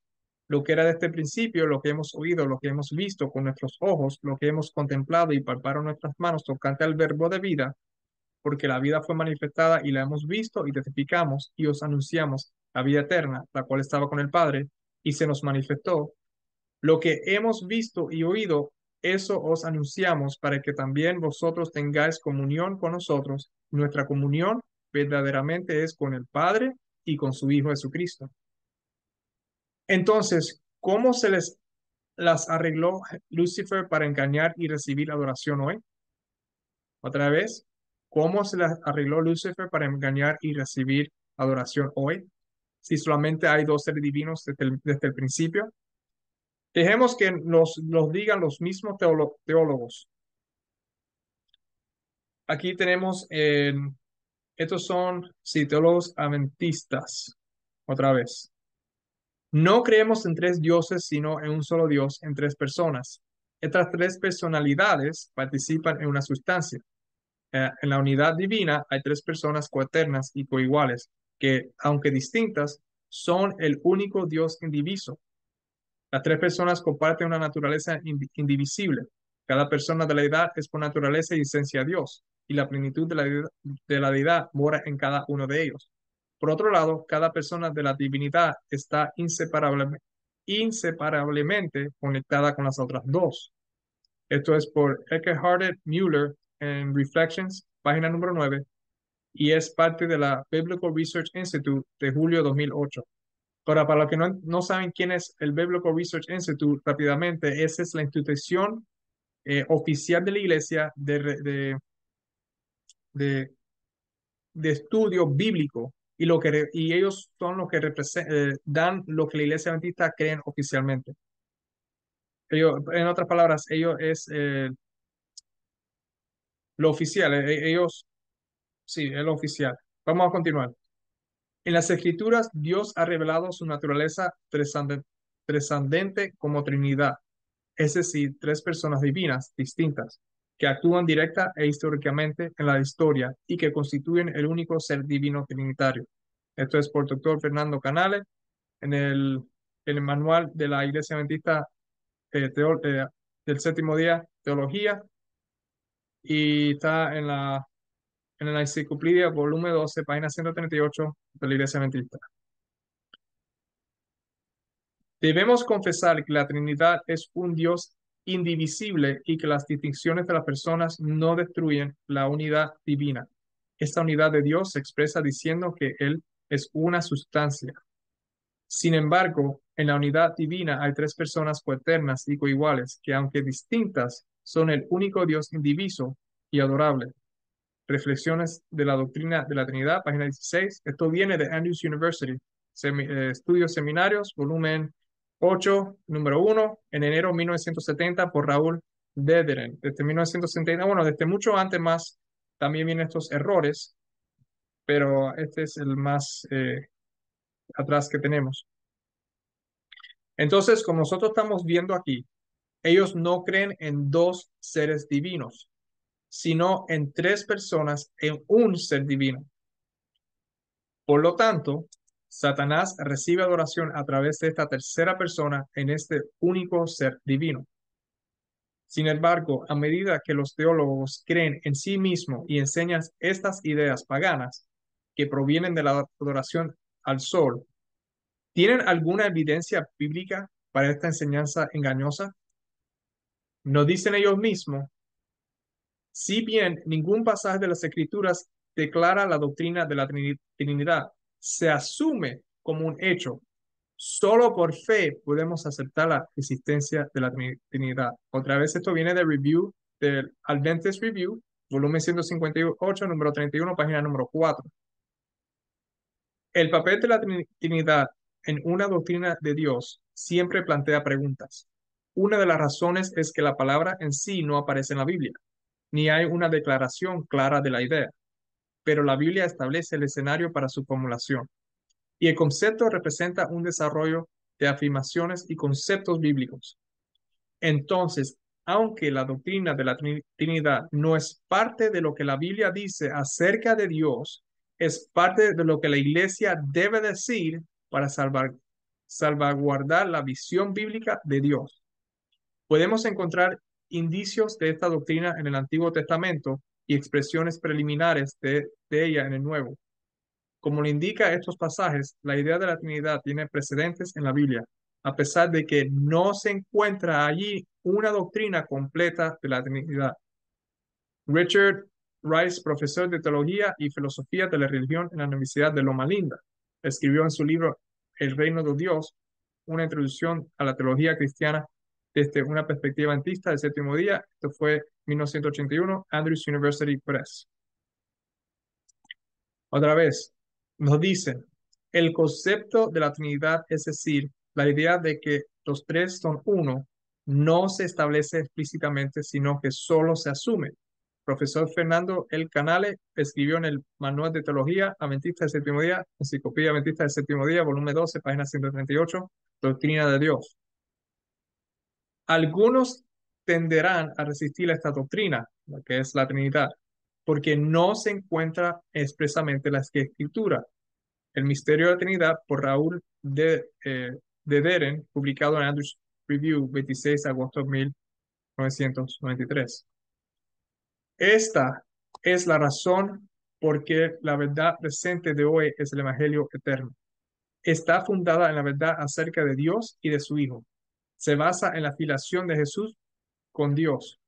Lo que era desde el principio, lo que hemos oído, lo que hemos visto con nuestros ojos, lo que hemos contemplado y palparon nuestras manos tocante al verbo de vida, porque la vida fue manifestada y la hemos visto y testificamos y os anunciamos la vida eterna, la cual estaba con el Padre y se nos manifestó. Lo que hemos visto y oído, eso os anunciamos para que también vosotros tengáis comunión con nosotros. Nuestra comunión verdaderamente es con el Padre y con su Hijo Jesucristo. Entonces, ¿cómo se las arregló Lucifer para engañar y recibir adoración hoy? Otra vez, ¿cómo se las arregló Lucifer para engañar y recibir adoración hoy? Si solamente hay dos seres divinos desde el principio. Dejemos que los digan los mismos teólogos. Aquí tenemos, estos son, sí, teólogos adventistas. Otra vez. No creemos en tres dioses, sino en un solo Dios, en tres personas. Estas tres personalidades participan en una sustancia. En la unidad divina hay tres personas coeternas y coiguales, que, aunque distintas, son el único Dios indiviso. Las tres personas comparten una naturaleza indivisible. Cada persona de la deidad es por naturaleza y esencia Dios, y la plenitud de la deidad mora en cada uno de ellos. Por otro lado, cada persona de la divinidad está inseparablemente conectada con las otras dos. Esto es por Eckhart Müller en Reflections, página número 9, y es parte de la Biblical Research Institute de julio de 2008. Ahora, para los que no saben quién es el Biblical Research Institute, rápidamente, esa es la institución oficial de la iglesia de, de estudio bíblico y ellos son los que dan lo que la iglesia adventista creen oficialmente. Ellos, en otras palabras, ellos es lo oficial, ellos, sí, es lo oficial. Vamos a continuar. En las Escrituras, Dios ha revelado su naturaleza trascendente como Trinidad, es decir, tres personas divinas distintas, que actúan directa e históricamente en la historia y que constituyen el único ser divino trinitario. Esto es por el doctor Fernando Canales en el manual de la Iglesia Adventista del Séptimo Día, Teología, y está en la Enciclopedia, volumen 12, página 138 de la Iglesia Adventista. Debemos confesar que la Trinidad es un Dios indivisible y que las distinciones de las personas no destruyen la unidad divina. Esta unidad de Dios se expresa diciendo que Él es una sustancia. Sin embargo, en la unidad divina hay tres personas coeternas y coiguales que, aunque distintas, son el único Dios indiviso y adorable. Reflexiones de la doctrina de la Trinidad, página 16. Esto viene de Andrews University, Estudios Seminarios, volumen 8, número 1, en enero de 1970 por Raúl Dederen. Desde 1970, bueno, desde mucho antes más, también vienen estos errores, pero este es el más atrás que tenemos. Entonces, como nosotros estamos viendo aquí, ellos no creen en dos seres divinos, sino en tres personas en un ser divino. Por lo tanto, Satanás recibe adoración a través de esta tercera persona en este único ser divino. Sin embargo, a medida que los teólogos creen en sí mismos y enseñan estas ideas paganas que provienen de la adoración al sol, ¿tienen alguna evidencia bíblica para esta enseñanza engañosa? No dicen ellos mismos. Si bien ningún pasaje de las Escrituras declara la doctrina de la Trinidad, se asume como un hecho. Solo por fe podemos aceptar la existencia de la Trinidad. Otra vez esto viene del Adventist Review, volumen 158, número 31, página número 4. El papel de la Trinidad en una doctrina de Dios siempre plantea preguntas. Una de las razones es que la palabra en sí no aparece en la Biblia, ni hay una declaración clara de la idea, pero la Biblia establece el escenario para su formulación. Y el concepto representa un desarrollo de afirmaciones y conceptos bíblicos. Entonces, aunque la doctrina de la Trinidad no es parte de lo que la Biblia dice acerca de Dios, es parte de lo que la iglesia debe decir para salvaguardar la visión bíblica de Dios. Podemos encontrar indicios de esta doctrina en el Antiguo Testamento y expresiones preliminares de ella en el Nuevo. Como le indica estos pasajes, la idea de la Trinidad tiene precedentes en la Biblia, a pesar de que no se encuentra allí una doctrina completa de la Trinidad. Richard Rice, profesor de Teología y Filosofía de la Religión en la Universidad de Loma Linda, escribió en su libro El Reino de Dios una introducción a la teología cristiana desde una perspectiva adventista del séptimo día. Esto fue 1981, Andrews University Press. Otra vez, nos dicen, el concepto de la Trinidad, es decir, la idea de que los tres son uno, no se establece explícitamente, sino que solo se asume. Profesor Fernando El Canale escribió en el Manual de Teología Adventista del Séptimo Día, Enciclopedia Adventista del Séptimo Día, volumen 12, página 138, Doctrina de Dios. Algunos tenderán a resistir a esta doctrina, la que es la Trinidad, porque no se encuentra expresamente la Escritura. El misterio de la Trinidad por Raúl de Deren, publicado en Andrews Review, 26 de agosto de 1993. Esta es la razón por qué la verdad presente de hoy es el Evangelio eterno. Está fundada en la verdad acerca de Dios y de su Hijo. Se basa en la filiación de Jesús con Dios.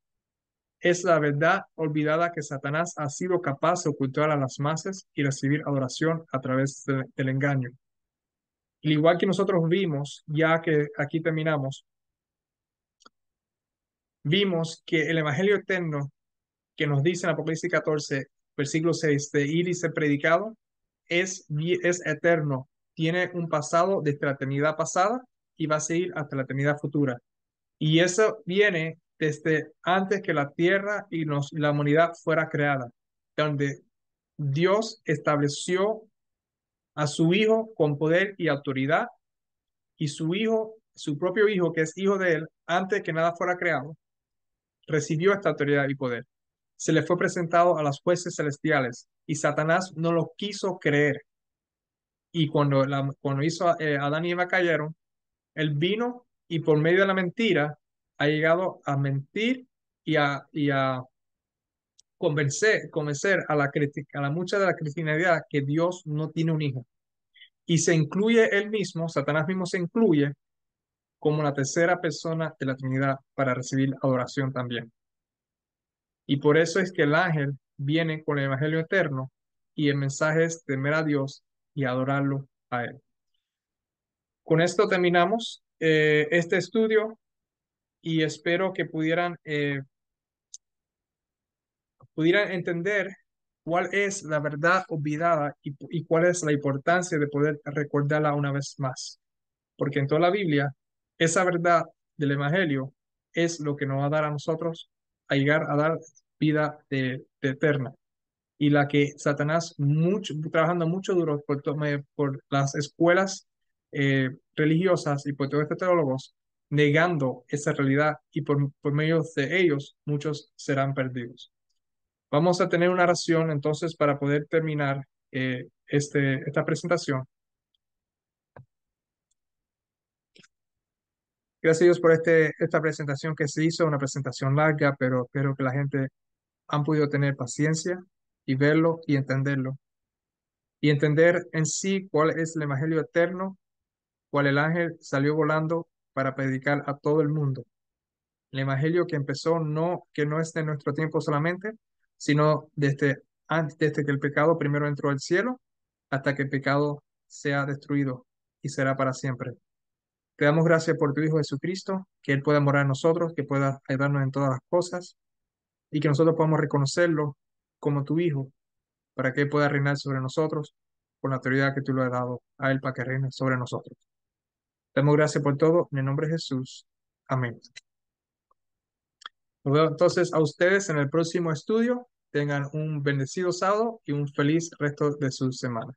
Es la verdad olvidada que Satanás ha sido capaz de ocultar a las masas y recibir adoración a través del engaño. Al igual que nosotros vimos, ya que aquí terminamos, vimos que el Evangelio eterno que nos dice en Apocalipsis 14, versículo 6, de ir y ser predicado, es eterno. Tiene un pasado desde la eternidad pasada y va a seguir hasta la eternidad futura. Y eso viene desde antes que la tierra y la humanidad fuera creada, donde Dios estableció a su Hijo con poder y autoridad, y su Hijo, su propio Hijo, que es hijo de él, antes que nada fuera creado, recibió esta autoridad y poder. Se le fue presentado a los jueces celestiales y Satanás no lo quiso creer. Y cuando Adán y Eva cayeron, él vino y por medio de la mentira ha llegado a mentir y a convencer a la mucha de la cristianidad que Dios no tiene un hijo. Y se incluye él mismo, Satanás mismo se incluye como la tercera persona de la Trinidad para recibir adoración también. Y por eso es que el ángel viene con el Evangelio eterno y el mensaje es temer a Dios y adorarlo a Él. Con esto terminamos este estudio y espero que pudieran entender cuál es la verdad olvidada y cuál es la importancia de poder recordarla una vez más. Porque en toda la Biblia, esa verdad del Evangelio es lo que nos va a dar a nosotros a llegar a dar vida de eterna. Y la que Satanás, trabajando mucho duro por las escuelas religiosas y por todos estos teólogos, negando esa realidad y por medio de ellos muchos serán perdidos. Vamos a tener una oración entonces para poder terminar esta presentación. Gracias a Dios por esta presentación que se hizo, una presentación larga, pero espero que la gente han podido tener paciencia y verlo y entenderlo. Y entender en sí cuál es el Evangelio eterno, cuál el ángel salió volando para predicar a todo el mundo. El Evangelio que empezó que no es de nuestro tiempo solamente, sino desde que el pecado primero entró al cielo hasta que el pecado sea destruido y será para siempre. Te damos gracias por tu Hijo Jesucristo, que Él pueda morar en nosotros, que pueda ayudarnos en todas las cosas y que nosotros podamos reconocerlo como tu Hijo para que Él pueda reinar sobre nosotros con la autoridad que tú le has dado a Él para que reine sobre nosotros. Te damos gracias por todo, en el nombre de Jesús. Amén. Nos vemos entonces a ustedes en el próximo estudio. Tengan un bendecido sábado y un feliz resto de su semana.